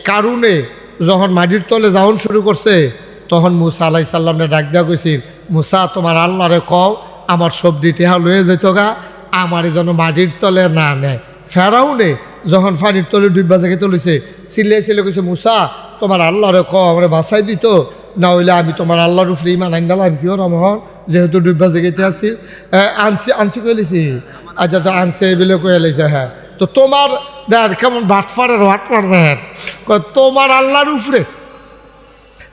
কারণে যখন মাটির তলে যাওন শুরু করছে তখন মুসা আলাইহিস সালামকে ডাক দেওয়া গেছিল, মুসা তোমার আল্লাহরে কও আমার সবজি টেহা লয়ে যেত গা, আমার যেন মাটির তলে না নেয়। ফেরাউনে যখন পানির তলে ডুববা জায়গায় তুলেছে চিল্লে কইছে, মুসা তোমার আল্লাহরে কও আমার বাঁচাই দিত, না হইলে আমি তোমার আল্লাহর উপরে ইমান আইনালাম কিয় রমহন, যেহেতু ডুববা জায়গাতে আসিস। আনছি কইলেছি, আচ্ছা তো আনছে বলে কয়ে লাইছে। হ্যাঁ তো তোমার দেখ কেমন বাটফারের বাটফার দেখেন, তোমার আল্লাহর উপরে,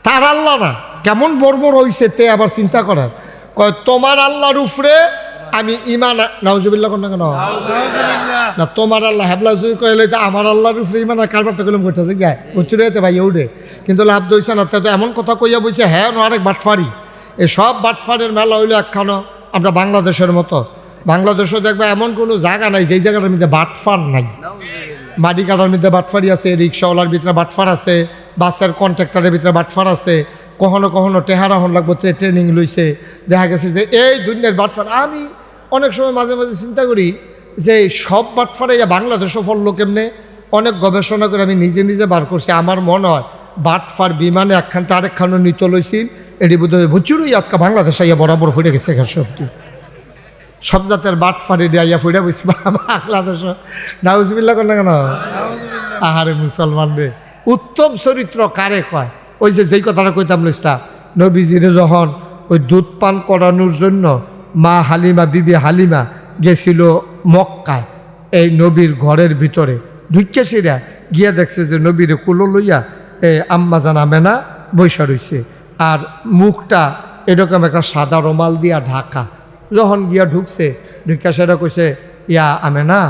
তার আল্লাহ না, কেমন বড় হইছে তে আবার চিন্তা করার। কয় তোমার আল্লাহর উপরে আমি ইমান, নাউজুবিল্লাহ কোন কেন না, তোমার আল্লাহ হেবলা জুই কইলে আমার আল্লাহর উপরে ইমান আর কারবারটা কলম করতেছে গায়ে উচ্চুরে হতে ভাই উঠে, কিন্তু লাভ দইছে না। তো এমন কথা কইয়া বইছে, হ্যাঁ আরেক বাটফারি। এই সব বাটফারের মেলা হইলো একখানো আমরা বাংলাদেশের মতো। বাংলাদেশও দেখবে এমন কোনো জায়গা নাই যেই জায়গাটার মধ্যে বাটফার নাই। মাটি কাটার মধ্যে বাটফারি আছে, রিক্সাওয়ালার ভিতরে বাটফার আছে, বাসের কন্ট্রাক্টরের ভিতরে বাটফার আছে, কখনো কখনো টেহারা হন লাগবো ট্রেনিং লইছে। দেখা গেছে যে এই দুনিয়ার বাটফার। আমি অনেক সময় মাঝে মাঝে চিন্তা করি যে সব বাটফারে বাংলাদেশও ফললো কেমনে। অনেক গবেষণা করে আমি নিজে নিজে বার করছি। আমার মনে হয় বাটফার বিমানে একখান তো আরেকখানও নিত লইছিল, এটি বোধ হয় ভুচুরই আজকে বাংলাদেশে ইয়া বরাবর ফুটে গেছে সবটি। সব জাতের বাটফারি দিয়া ফুটে বসে বাংলাদেশ। নাউজুবিল্লাহ কেন কেন আহারে মুসলমান রে, উত্তম চরিত্র কারে কয়? ওই যে যেই কথাটা কইতাম লইস্তা, নবীজিরে যখন ওই দুধ পান করানোর জন্য মা হালিমা, বিবি হালিমা গেছিল মক্কায়, এই নবীর ঘরের ভিতরে ঢুকেছিরা গিয়া দেখছে যে নবীরে কুলো লইয়া আম্মা জান আমেনা বৈশা রইছে, আর মুখটা এরকম একটা সাদা রুমাল দিয়া ঢাকা। যখন গিয়া ঢুকছে, ঢুকা সেটা কইছে, ইয়া আমেনা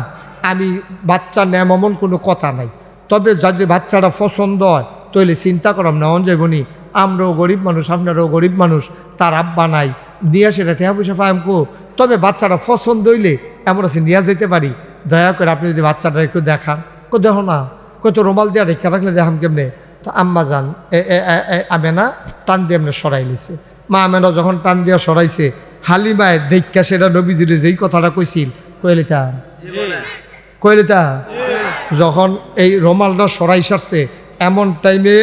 আমি বাচ্চা নেম এমন কোনো কথা নাই, তবে যদি বাচ্চাটা পছন্দ হয় তাহলে চিন্তা করাম না, অন যাবনি, আমরাও গরিব মানুষ আপনারাও গরিব মানুষ, তার আব্বা নাই, নিয়ে সেটা টেহা পয়সা পাইমকো, তবে বাচ্চাটা পছন্দ হইলে আমরা সে নিয়ে যেতে পারি, দয়া করে আপনি যদি বাচ্চাটা একটু দেখান। দেখো না, কত রুমাল দিয়া রেখা রাখলে দেখাম কেমনে। তো আম্মা যান আমেনা টান দিয়ে এমনি সরাই লিছে। মা আমেনা যখন টান দিয়া সরাইছে, হালিমায় দেখা সেটা নবীজিরে যেই কথাটা কইছিল কইলিতা যখন এই রুমালটা সরাই সারছে, এমন টাইমে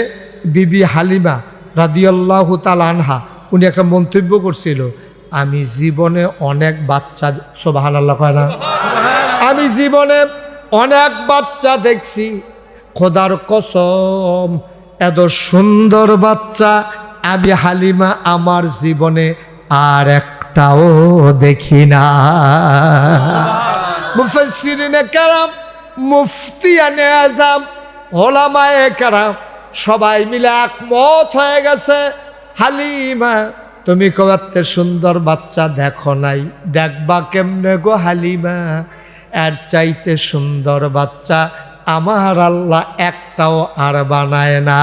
বিবি হালিমা রাদিয়াল্লাহু তাআলা আনহা উনি একটা মন্তব্য করছিল, আমি জীবনে অনেক বাচ্চা, সুবহানাল্লাহ কয় না, আমি জীবনে অনেক বাচ্চা দেখছি, খোদার কসম এত সুন্দর বাচ্চা আমি হালিমা আমার জীবনে আর একটাও দেখি না। মুফাসসিরিনে কেরাম, মুফতিয়ানে আযম, ওলামায়ে কেরাম সবাই মিলে একমত হয়ে গেছে, হালিমা তুমি কত সুন্দর বাচ্চা দেখো নাই, দেখবা কেমনে গো হালিমা, এর চাইতে সুন্দর বাচ্চা আমার আল্লাহ একটাও আর বানায় না।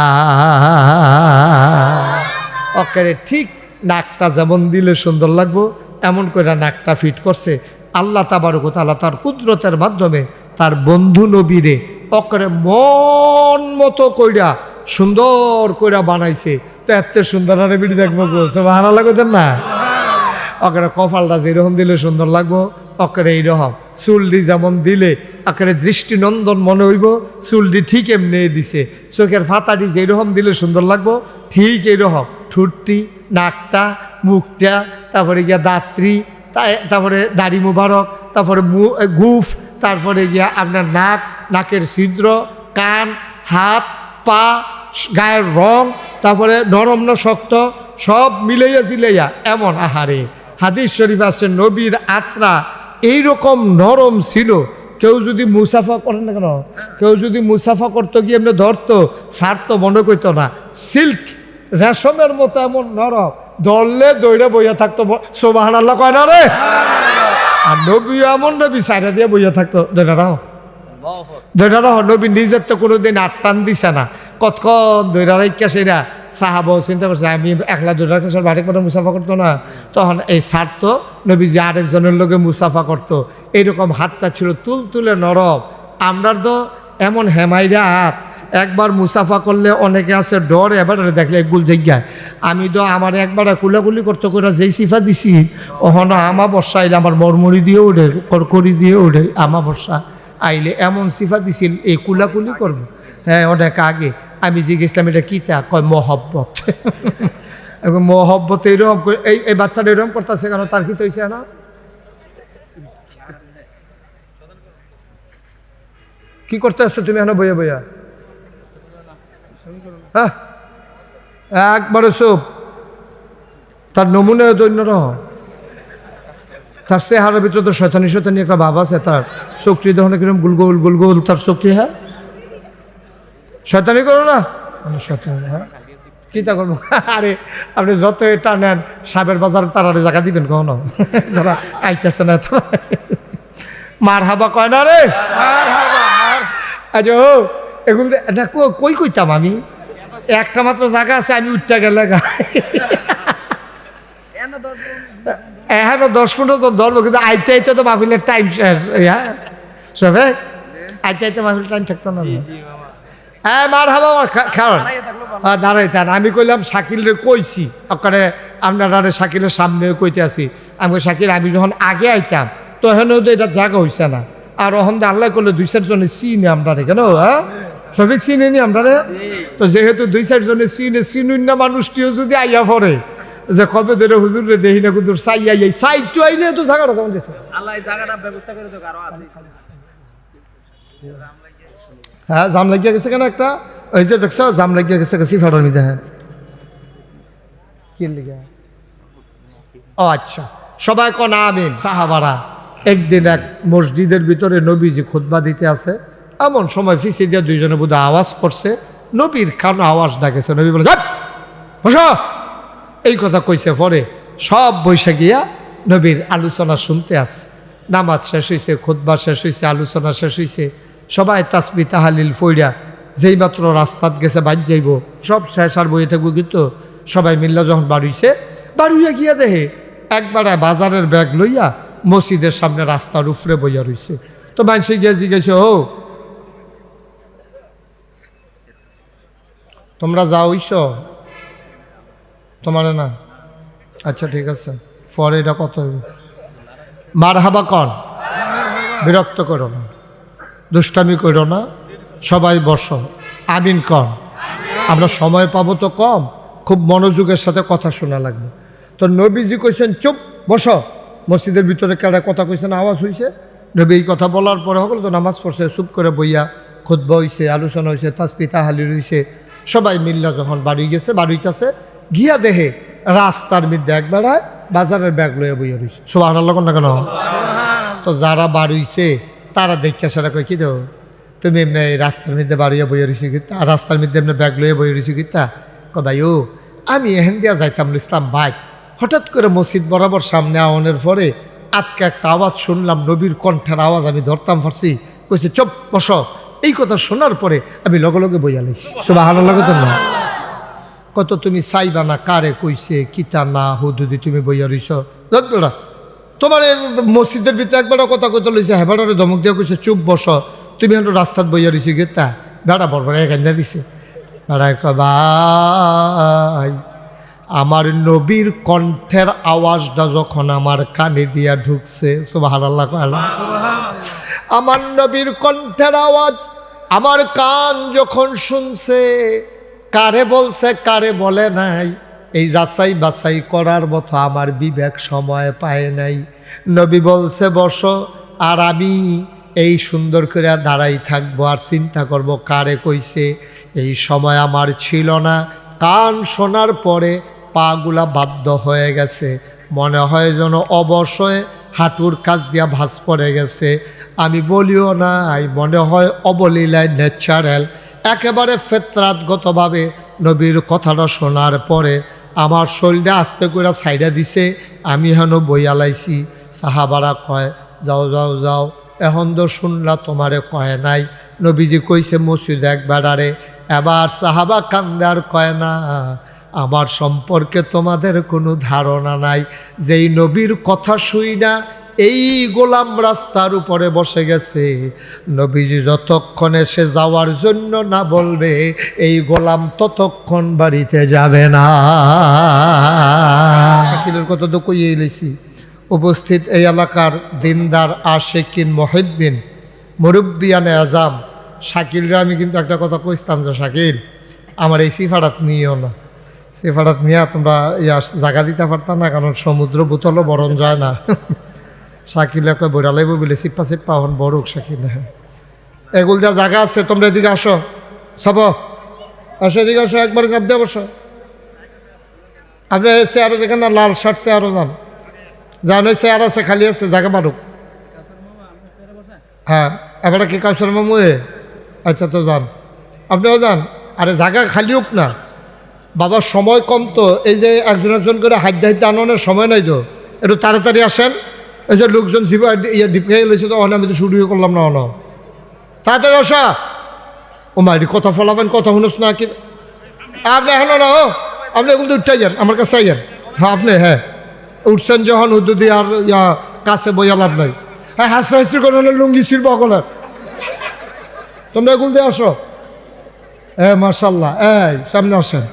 ওকে ঠিক নাকটা যেমন দিলে সুন্দর লাগবো এমন করে নাকটা ফিট করছে আল্লাহ তাবারক ওয়া তাআলা তার কুদরতের মাধ্যমে তার বন্ধু নবীরে ওকে মন মতো কইরা সুন্দর কইরা বানাইছে। তো এত সুন্দর আরে বিড়ি দেখবো গো, সুবহানাল্লাহ কইতেন না? ওকে কপালটা যেরকম দিলে সুন্দর লাগবো, ওকে এইরকম চুলটি যেমন দিলে আকারে দৃষ্টিনন্দন মনে হইব, চুলটি ঠিক এমনি দিছে। চোখের ফাতাটি যেরকম দিলে সুন্দর লাগবো ঠিক এইরকম, ঠোঁটটি, নাকটা, মুখটা, তারপরে গিয়া দাঁতরি, তারপরে দাড়ি মুবারক, তারপরে গুফ, তারপরে গিয়া আপনার নাক, নাকের ছিদ্র, কান, হাত, পা, গায়ের রং, তারপরে নরম না শক্ত, সব মিলাইয়া জিলাইয়া এমন। আহারে হাদিস শরীফ আসছে নবীর আত্রা এইরকম নরম ছিল, কেউ যদি মুসাফা করেন না কেন, কেউ যদি মুসাফা করতো গিয়ে এমনি ধরতো ছাড়তো মনে করতো না, সিল্ক রেশমের মতো এমন নরম, ধরলে দৌড়ে বইয়া থাকতো, সুবহানাল্লাহ কয় না রে? আর নবী এমন নবী সাইডা দিয়ে বইয়া থাকতো, দৌড়ারাও নবী নিজের তো কোনোদিন আটটান দিছে না, কতক্ষণ দৌড়া রাইকা সেরা সাহাবাও চিন্তা করছে আমি একলা দৌড়া রাখতে বাড়ি করে মুসাফা করতো না, তখন এই ছাড়তো নবী যে আরেকজনের লোকে মুসাফা করতো, এইরকম হাতটা ছিল তুলতুলে নরম। আমরা তো এমন হেমাইরা হাত, একবার মুসাফা করলে অনেকে আছে ডর, এবার দেখলে গুল জায়গায়। আমি তো আমার একবার কুলাকুলি করতে করে যেই সিফা দিছি, ওখানে আমা বর্ষা আইলে আমার মরমরি দিয়ে ওঠে, করকরি দিয়ে ওঠে, আমা বর্ষা আইলে এমন সিফা দিছিল এই কুলাকুলি করবে। হ্যাঁ অনেক আগে আমি জিজ্ঞেসলাম এটা কী তা? কয় মহব্বত। এখন মহব্বত এইরকম করে এই বাচ্চাটা এরকম করতেছে কেন? তার কি তো হয়েছে না? কি করতে আসছো তুমি এখন বইয়া বইয়া? হ্যাঁ, একবারে চুপ। তার নমুনা দৈন্য তার চেহারার ভিতরে তো শয়তানি শয়তানি একটা ভাব আছে। তার চোখটি দেখো কিরকম গুলগোল গুলগোল তার চোখটি। হ্যাঁ, শয়তানি করো না? শয়তানি। হ্যাঁ, কি তা করবো? আরে আপনি যত এটা নেন সাবের বাজার তারারে জায়গা দিবেন কখনো? ধরা আইতেছে না তো। মার হাবা কয় না রে, আচ্ছা এগুলো না কই কইতাম আমি। একটা মাত্র জায়গা আছে, আমি উঠতে গেলে হ্যাঁ 10-15 জন ধরবো, কিন্তু আইতে আইতে তো মাহফিলের টাইম শেষ। হ্যাঁ সবে আইতে আইতে মাহফিল টাইম থাকতো না। হ্যাঁ মার হাবা খাওয়ান দাঁড়াইতেন। আমি কইলাম শাকিলের কইছি ওখানে আপনারা শাকিলের সামনে কইতে আছি। আমি শাকিল আমি যখন আগে আইতাম তখনও তো এটা জায়গা হইছে না। আর ওখান আল্লাহ করলে 2-4 জনে চিনি আমরা রে কেন? হ্যাঁ সঠিক চিনি নি আমরা রে। তো যেহেতু 2-4 জনে চিনুন না, মানুষটিও যদি আইয়া পড়ে যে কবে ধরে হুজুর রে দেখি না হুজুর চাই আই চাইতো আইলে তো জায়গাটা কেমন যেত। আল্লাহ এই জায়গাটা ব্যবস্থা করে দেব। আরো আছে হ্যাঁ জাম লাগিয়ে গেছে কেন একটা? ওই যে দেখছো জাম লাগিয়ে গেছে গেছি ফাটার মধ্যে। হ্যাঁ কি লিখা? ও আচ্ছা, সবাই কোন আমিন। সাহাবারা একদিন এক মসজিদের ভিতরে নবীজি খুতবা দিতে আছে, এমন সময় ফিসে দিয়ে 2 জনে বোধহয় আওয়াজ করছে। নবীর কানে আওয়াজ ডাকেছে। নবী বলে বসো, এই কথা কইছে। পরে সব বৈশা গিয়া নবীর আলোচনা শুনতে আসে। নামাজ শেষ হয়েছে, খুতবা শেষ হয়েছে, আলোচনা শেষ হয়েছে। সবাই তাসবিহ তাহালিল ফইরা যেই মাত্র রাস্তাত গেছে বাদ যাইব, সব শেষ আর বইয়ে থাকবো। কিন্তু সবাই মিল্লা যখন বাড়ুইছে, বাড়ুইয়া গিয়া দেখে একবারে বাজারের ব্যাগ লইয়া মসজিদের সামনে রাস্তার উপরে বইয়া রইছে। তো মানুষে গিয়ে জিজ্ঞেস, ও তোমরা যাওইছ? তোমার না? আচ্ছা ঠিক আছে, পরে এটা কত হইব? মার হাবা কন, বিরক্ত করো না, দুষ্টামি করো না, সবাই বসো, আমিন কন। আমরা সময় পাবো তো কম, খুব মনোযোগের সাথে কথা শোনা লাগবে। তো নবীজি কইছেন চুপ বসো। মসজিদের ভিতরে কেডা কথা কইছেন, আওয়াজ হয়েছে। নবী এই কথা বলার পরে সকলে তো নামাজ পড়ছে, চুপ করে বইয়া খুতবা হইছে, আলোচনা হয়েছে, তাসবিহ তাহলিল হইছে। সবাই মিল্লা যখন বাড়ি গেছে, বাড়িতেছে গিয়া দেখে রাস্তার মধ্যে এক বেড়ায় বাজারের ব্যাগ লইয়া বইয়া রয়েছে। সুবহানাল্লাহ না কেন? তো যারা বাড়িছে তারা দেখে সেটা কই কি দেও তুমি এমনি রাস্তার মধ্যে বাড়িয়া বইয়া রয়েছি কিতা, রাস্তার মধ্যে এমনি ব্যাগ লইয়া বইয়া রয়েছি কিতা? ভাই ও আমি এহেন দিয়া যাইতাম ইসলাম ভাই, হঠাৎ করে মসজিদ বরাবর সামনে আওয়ানের পরে আজকে একটা আওয়াজ শুনলাম, নবীর কণ্ঠের আওয়াজ আমি ধরতাম পারছি। কইছে চুপ বসো। এই কথা শোনার পরে আমি লগে লগে বইয়া লাইছি। সুবহানাল্লাহ কত না? কত তুমি চাইবা না কারে কইছে কিতা না হুদুদি তুমি বইয়া রইছ। না তোমার মসজিদের ভিতরে একবার কথা কইতে লইছে, হেবারে ধমক দিয়ে কইছে চুপ বসো, তুমি এখন রাস্তাত বইয়া রইছি গেতা। বেড়া বড় এখানে দিছে। বেড়ায় ভাই আমার নবীর কণ্ঠের আওয়াজটা যখন আমার কানে দিয়া ঢুকছে, সুবহানাল্লাহ, আমার নবীর কণ্ঠের আওয়াজ আমার কান যখন শুনছে, কারে বলছে কারে বলে নাই এই যাচাই বাছাই করার মতো আমার বিবেক সময় পায় নাই। নবী বলছে বসো, আর আমি এই সুন্দর করে দাঁড়াই থাকবো আর চিন্তা করব কারে কইছে। এই সময় আমার ছিল না। কান শোনার পরে পাগুলা বাধ্য হয়ে গেছে, মনে হয় যেন অবশ্যই হাঁটুর কাছ দিয়া ভাঁজ পড়ে গেছে। আমি বলিও নাই, মনে হয় অবলীলায় ন্যাচারাল একেবারে ফেতরাতগতভাবে নবীর কথাটা শোনার পরে আমার শরীরটা আস্তে করে ছাইড়া দিছে। আমি হেন বইয়া লাইছি। সাহাবারা কয় যাও যাও যাও, এখন তো শুনলা তোমারে কয় নাই, নবীজি কইছে মসজিদ একবার। আরে এবার সাহাবা কান্দে আর কয় না আমার সম্পর্কে তোমাদের কোনো ধারণা নাই। যেই নবীর কথা শুই না এই গোলাম রাস্তার উপরে বসে গেছে, নবীজি যতক্ষণ এসে যাওয়ার জন্য না বলবে এই গোলাম ততক্ষণ বাড়িতে যাবে না। শাকিলের কথা তো কইয়ে এলেছি। উপস্থিত এই এলাকার দিনদার আশেকিন মুহিব্বিন মুরব্বিয়ানে আজাম শাকিলরা আমি কিন্তু একটা কথা কইতাম যে শাকিল আমার এই সিফারাত নিয়েও না, সিফারাত নিয়ে তোমরা জায়গা দিতে পারতাম না, কারণ সমুদ্র বোতলও বরণ যায় না। শাকিলে কয় বইরা লাইব বলে সিপ্পা সিপ্পা হন বড়ুক শাকিলে। এগুল যা জায়গা আছে তোমরা এদিকে আসো, সব আসো এদিকে আসো, একবারে চাপ দিয়ে বসো। আপনি চেয়ারও যেখানে লাল শার্ট চেয়ারও যান, যান ওই চেয়ার আছে খালি আছে, জায়গা মারুক। হ্যাঁ এবারে কি কাউসার মামু এ? আচ্ছা তো যান, আপনিও যান। আরে জায়গা খালি হোক না বাবা, সময় কম তো, এই যে একজন একজন করে হাইতে হাইতে আনানোর সময় নাই তো, একটু তাড়াতাড়ি আসেন। এই যে লোকজন ডিপে গেলেছে তো, আমি তো শুরু করলাম না, তাড়াতাড়ি আসা। ও মাইরি কথা ফলাবেন, কথা শুনোস না কি আপনি? এখন না আপনি এগুলো উঠতে যান, আমার কাছে যান। হ্যাঁ আপনি, হ্যাঁ উঠছেন যখন উদ্যোদি আর কাছে বইয়া লাভ নাই। হ্যাঁ হাসরা হাসরি করে লুঙ্গি ছিড়ব কলার, তোমরা এগুলো দিয়ে আসো। মার্শাল্লাহ, এই সামনে আসেন।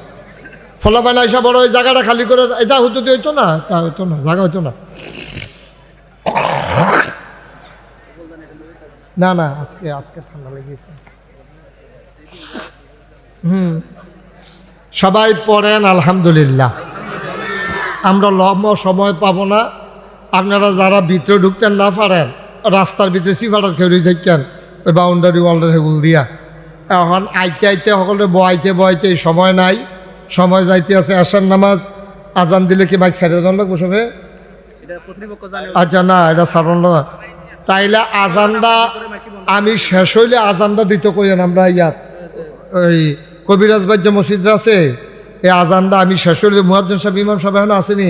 ফলাফান আইসা বড় ওই জায়গাটা খালি করে, এটা হতো হইতো না, তা হইতো না, জায়গা হইতো না। না না আজকে ঠান্ডা লেগেছে। সবাই পড়েন আলহামদুলিল্লাহ। আমরা লম্বা সময় পাবো না, আপনারা যারা ভিতরে ঢুকতেন না পারেন, রাস্তার ভিতরে সিফাটা খেয়ে থাকেন ওই বাউন্ডারি ওয়ালটা সেগুলো দিয়া। এখন আইতে আইতে সকলে বইতে সময় নাই, সময় যাইতে আছে। আসার নামাজ আজান দিলে কি বাইক ছেড়ে জন লাগবো সবে? আচ্ছা না, এটা সারণ না। তাইলে আজানটা আমি শেষ হইলে আজানটা দিতে কইেন। আমরা ইয়াত ওই কবিরাজ বাদ যে মসজিদরা আছে, এই আজানটা আমি শেষ হইলে মুয়াজ্জিন সাহেব ইমাম সাহেব এখন আসেনি,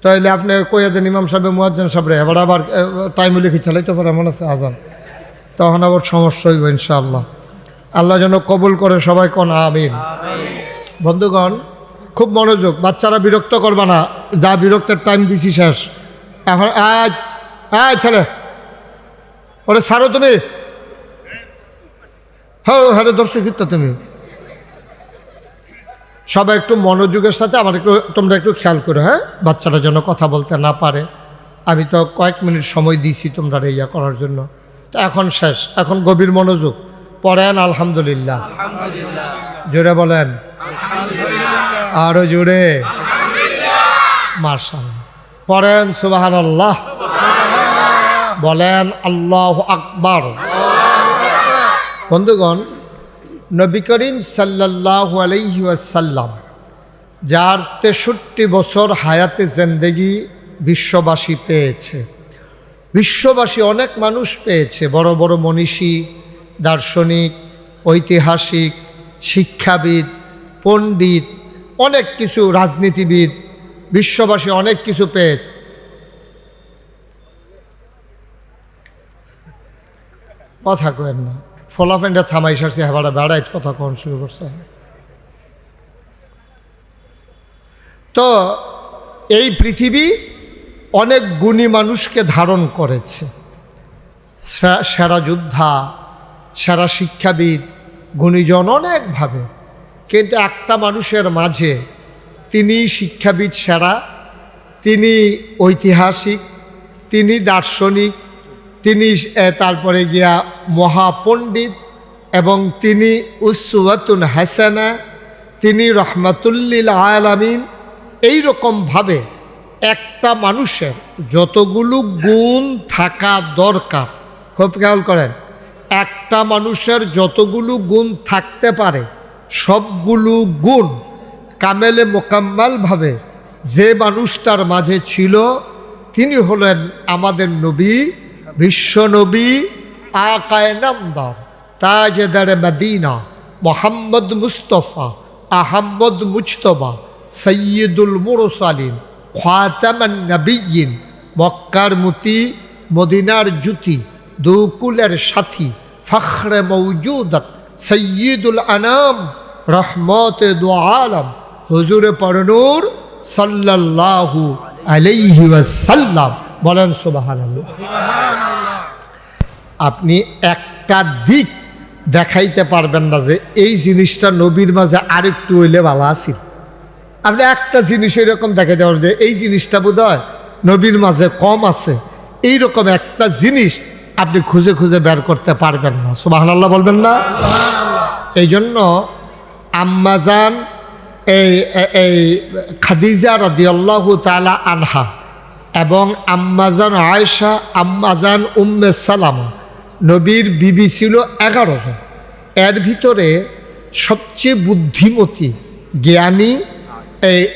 তাইলে আপনি কইয়া দেন ইমাম সাহেব মুয়াজ্জিন সাহেবরে, এবার আবার টাইম হইলে কি চালাইতে পারে এমন আছে আজান, তখন আবার সমস্যা হইব ইনশাআল্লাহ। আল্লাহ যেন কবুল করে, সবাই কোন আমিন। বন্ধুগণ খুব মনোযোগ, বাচ্চারা বিরক্ত করবা না, যা বিরক্তের টাইম দিছি শেষ। এখন ছেলে ওরে ছাড়ো তুমি, হ্যাঁ দর্শক তুমি সবাই একটু মনোযোগের সাথে আমার তোমরা একটু খেয়াল করো। হ্যাঁ বাচ্চারা যেন কথা বলতে না পারে। আমি তো কয়েক মিনিট সময় দিয়েছি তোমরা ইয়া করার জন্য, তো এখন শেষ, এখন গভীর মনোযোগ পড়েন আলহামদুলিল্লাহ। জোরে বলেন আরো জোরে, মাশাআল্লাহ। পড়েন সুবহানাল্লাহ, বলেন আল্লাহু আকবার। বন্ধুগণ নবী করিম সাল্লাল্লাহু আলাইহি ওয়াসাল্লাম, যার 63 বছর হায়াতে জিন্দেগি বিশ্ববাসী পেয়েছে, বিশ্ববাসী অনেক মানুষ পেয়েছে, বড় বড় মনীষী, দার্শনিক, ঐতিহাসিক, শিক্ষাবিদ, পণ্ডিত, অনেক কিছু, রাজনীতিবিদ, বিশ্ববাসী অনেক কিছু পেয়েছে। কথা কেন না, ফলাফেন্ডা থামাই সারছে, হেবাটা বেড়াইট কথা কন শুরু করছে। তো এই পৃথিবী অনেক গুণী মানুষকে ধারণ করেছে, সেরা যোদ্ধা, সেরা শিক্ষাবিদ, গুণীজন অনেকভাবে, কিন্তু একটা মানুষের মাঝে তিনি শিক্ষাবিদ সেরা, তিনি ঐতিহাসিক, তিনি দার্শনিক, তিনি তারপরে গিয়া মহাপণ্ডিত, এবং তিনি উসওয়াতুন হাসানা, তিনি রহমাতুল্লিল আলামিন। এইরকমভাবে একটা মানুষের যতগুলো গুণ থাকা দরকার, খুব খেয়াল করেন, একটা মানুষের যতগুলো গুণ থাকতে পারে সবগুলো গুণ কামেলে মোকাম্মালভাবে যে মানুষটার মাঝে ছিল, তিনি হলেন আমাদের নবী, বিশ্ব নবী, আকায়ে নামদার, তাজদারে মদিনা, মোহাম্মদ মুস্তফা, আহমদ মুজতবা, সৈয়দুল মুরসালিন, খাতামান নবিয়্যিন, মক্কার মতি, মদিনার জ্যোতি, দুকুলের সাথী, ফখরে মৌজুদত, সৈয়দুল আনাম, রহমতে দু আলম, হুজুরে পরনূর সাল্লাল্লাহু আলাইহি ওয়াসাল্লাম। বলেন সুবহানাল্লাহ। আপনি একটা দিক দেখাইতে পারবেন না যে এই জিনিসটা নবীর মাঝে আরেকটু হইলে ভালো আছিল। আপনি একটা জিনিস এরকম দেখাইতে পারবেন যে এই জিনিসটা বোধহয় নবীর মাঝে কম আছে, এইরকম একটা জিনিস আপনি খুঁজে খুঁজে বের করতে পারবেন না। সুবহানাল্লাহ বলবেন না? এই জন্য আম্মাজান এই এই খাদিজা রাদিয়াল্লাহু তাআলা আনহা এবং আম্মাজান আয়েশা, আম্মাজান উম্মে সালামা, নবীর বিবি ছিল 11 জন। এর ভিতরে সবচেয়ে বুদ্ধিমতী জ্ঞানী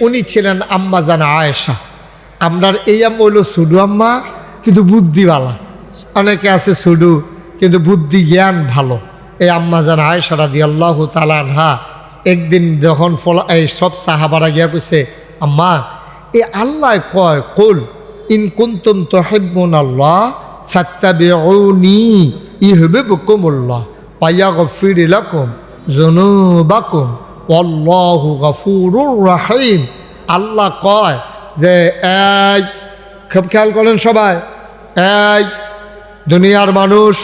উনি ছিলেন আম্মাজান আয়েশা। আমরার এই আম্মা হইল সুডু আম্মা, কিন্তু বুদ্ধিওয়ালা। অনেকে আছে সুডু কিন্তু বুদ্ধি জ্ঞান ভালো। এই আম্মাজান আয়েশা রাদিয়াল্লাহু তাআলা আনহা একদিন যখন এই সব সাহাবারা গিয়া কইছে, আম্মা এ আল্লাহ কয় কুল ইন কুনতুম তুহিব্বুনাল্লাহ ফাত্তাবিউনি ইউহিব্বুকুমুল্লাহ ওয়া ইয়াগফির লাকুম যুনুবাকুম ওয়াল্লাহু গফুরুর রহিম। আল্লাহ কয় যে এই খুব খেয়াল করেন সবাই, এই দুনিয়ার মানুষ,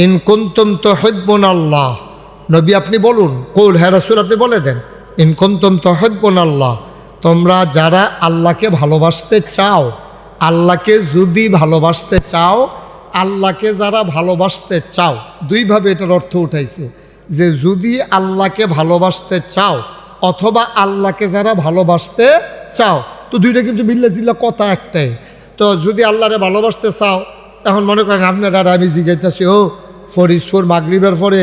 ইন কুনতুম তুহিব্বুনাল্লাহ, নবী আপনি বলুন, কুল হে রাসূল আপনি বলে দেন, ইন কুনতুম তুহিব্বুনাল্লাহ, তোমরা যারা আল্লাহকে ভালোবাসতে চাও, আল্লাহকে যদি ভালোবাসতে চাও, আল্লাহকে যারা ভালোবাসতে চাও, দুইভাবে এটার অর্থ উঠাইছে যে যদি আল্লাহকে ভালোবাসতে চাও অথবা আল্লাহকে যারা ভালোবাসতে চাও, তো দুইটা কিন্তু মিল্লা জিল্লা কথা একটাই। তো যদি আল্লাহরে ভালোবাসতে চাও, এখন মনে করেন আপনারা আমি জিজ্ঞাসা, ও ফরিদপুর মাগরিবের পরে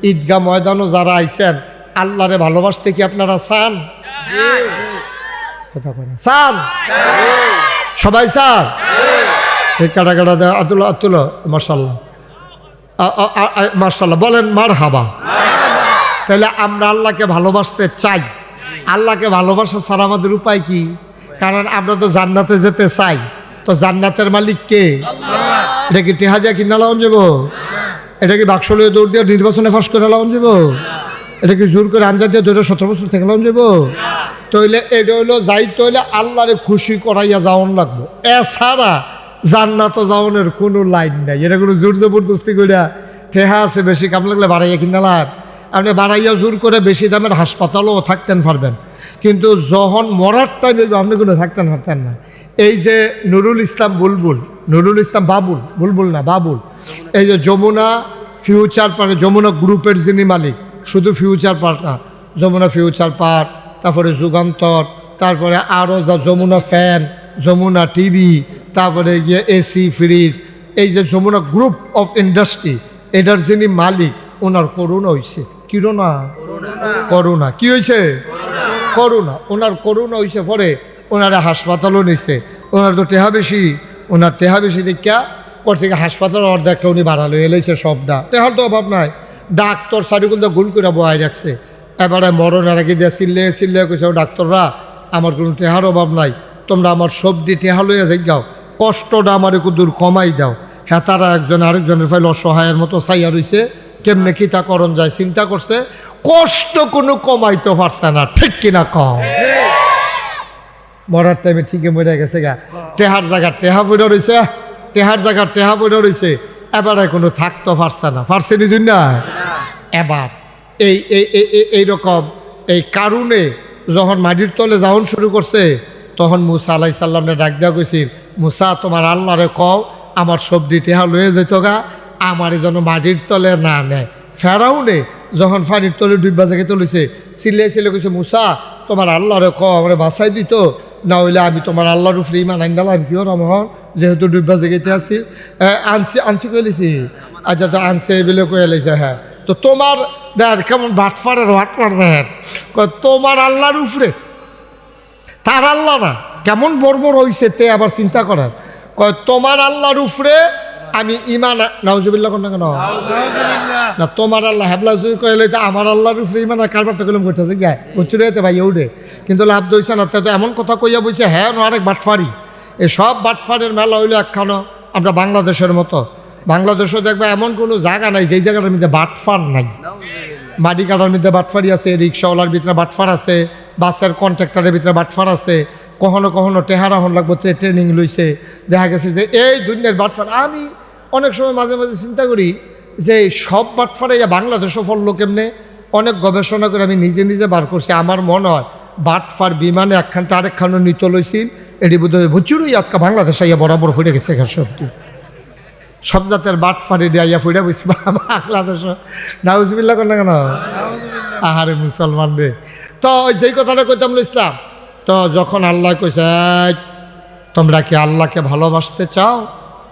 ঈদগাহ ময়দানও যারা আইছেন, আল্লাহরে ভালোবাসতে কি আপনারা চান? কথা বলেন, চান? সবাই চান? কাটা কাটা দেয় আতুল্লাহ আতুল্লাহ মাশাল্লাহ মাশাল্লাহ বলেন মারহাবা। তাহলে আমরা আল্লাহকে ভালোবাসতে চাই। আল্লাহকে ভালোবাসা ছাড়া আমাদের উপায় কি? কারণ আমরা তো জান্নাতে যেতে চাই, তো জান্নাতের মালিক কে? এটা কি টেহা দিয়া কিনা লাউন যাব? এটা কি বাক্স লিয়ে দৌড় দিয়ে নির্বাচনে ফাঁস করে লাউন যাব? এটা কি জোর করে আনজাদ দিয়ে 17 বছর থেকে লাউন যাব? তইলে এটা হইলো যাইতে হইলে আল্লাহরে খুশি করাইয়া যাওয়ান লাগবো, এছাড়া জান্নাত যাওয়ানোর কোনো লাইন নাই। এটা কোনো জোর জবরদস্তি করিয়া ঠেহা আছে বেশি কাম লাগলে বাড়াইয়া কিনা লাভ, আপনি বাড়াইয়া জোর করে বেশি দামের হাসপাতালও থাকতেন পারবেন, কিন্তু যখন মরার টাইমে আপনি কোনো থাকতেন পারতেন না। এই যে নুরুল ইসলাম বুলবুল, নুরুল ইসলাম বাবুল, বুলবুল না বাবুল, এই যে যমুনা ফিউচার পার্ক, যমুনা গ্রুপের যিনি মালিক, শুধু ফিউচার পার্ক না, যমুনা ফিউচার পার্ক, তারপরে যুগান্তর, তারপরে আরও যা যমুনা ফ্যান, যমুনা টিভি, তারপরে গিয়ে এসি ফ্রিজ, এই যে যমুনা গ্রুপ অফ ইন্ডাস্ট্রি, এটার যিনি মালিক, ওনার করোনা হয়েছে। কিরোনা? করোনা। কি হয়েছে? করোনা। ওনার করোনা হয়েছে, পরে ওনারা হাসপাতালও নিছে। ওনার তো টেহা বেশি, ওনার টেহা বেশি দেখা করছে হাসপাতালের অর্ধেকটা উনি বাড়ালো এলেছে সবটা, টেহার তো অভাব নাই। ডাক্তার সারিগুলো গুল করে বহাই রাখছে, এবারে মরণের আগে দিয়ে চিল্লে কইছে, ডাক্তাররা আমার কোনো টেহার অভাব নাই, তোমরা আমার সবজি টেহা লইয়া যাও, কষ্টটা আমার একটু দূর কমাই দাও। হ্যাঁ, তারা একজন আরেকজনের ফাইল অসহায়ের মতো চাইয়া রইছে, কেমনে কিতা করণ যায় চিন্তা করছে, কষ্ট কোনো কমাইতে পারছে না। ঠিক কিনা কম? মরার টাইমে ঠিকই মরে গেছে গা, টেহার জায়গা টেহা পড়ে রয়েছে, টেহার জায়গা টেহা পড়ে রয়েছে, এবারে কোনো থাকতে পারছে না। পারছে নি দুনিয়া? এবার এই এইরকম এই কারণে যখন মাটির তলে যাওয়ান শুরু করছে, তখন মুসা আলাইহিস সালামকে ডাক দেওয়া গেছিল, মুসা তোমার আল্লাহরে কও আমার সবজি টেহা লয়ে যেত গা, আমার যেন মাটির তলে না নেয়। ফেরাউনে যখন পানির তলে ডুববা জায়গায় তুলেছে, চিল্লে কইছে, মুসা তোমার আল্লাহরে কও আমার বাঁচাই দিত, না হইলে আমি তোমার আল্লাহর উপরে ইমান আইন ডালাম কি ওর আমার, যেহেতু ডুববা জায়গাতে আছি। আনছি কইলেছি, আচ্ছা তো আনছে বলে কয়ে লাইছে। হ্যাঁ, তো তোমার দেখ কেমন বাটফারের বাটফার দেখেন, তোমার আল্লাহর উপরে, তার আল্লাহ না, কেমন বর্বর হইছে তে আবার চিন্তা করার, তোমার আল্লাহর উপরে আমি ইমান, নাউজুবিল্লাহ কোন কেন না, তোমার আল্লাহ হেবলা যদি কইলে আমার আল্লাহর উপরে ইমান আর কারবারটা কলম করতেছে গায়ে উচ্চুরে যেতে ভাই উঠে, কিন্তু লাভ দইছে না। তো এমন কথা কইয়া বইছে, হ্যাঁ আরেক বাটফারি। এই সব বাটফারের মেলা হইলো একখানো আমরা বাংলাদেশের মতো। বাংলাদেশও দেখবে এমন কোনো জায়গা নাই যেই জায়গাটার মধ্যে বাটফার নাই। মাটি কাটার মধ্যে বাটফারি আছে, রিক্সাওয়ালার ভিতরে বাটফার আছে, বাসের কন্ট্রাক্টরের ভিতরে বাটফার আছে, কখনো কখনো টেহারা হন লাগবো ট্রেনিং লইছে। দেখা গেছে যে এই দুনিয়ার বাটফার। আমি অনেক সময় মাঝে মাঝে চিন্তা করি যে সব বাটফারে বাংলাদেশও ফললো কেমনে। অনেক গবেষণা করে আমি নিজে নিজে বার করছি। আমার মনে হয় বাটফার বিমানে একখান আরেকখানও নিত লইছিল, এটি বোধ হয় বুচুরই আজকে বাংলাদেশে ইয়া বরাবর ফুটে গেছে সত্যি। সব জাতের বাটফারি দিয়ে ফুটে বুঝছি বাংলাদেশ। নাউজুবিল্লাহ কেন কেন আহারে মুসলমান রে। তো যেই কথাটা কইতাম ইসলাম, তো যখন আল্লাহ কইছে তোমরা কি আল্লাহকে ভালোবাসতে চাও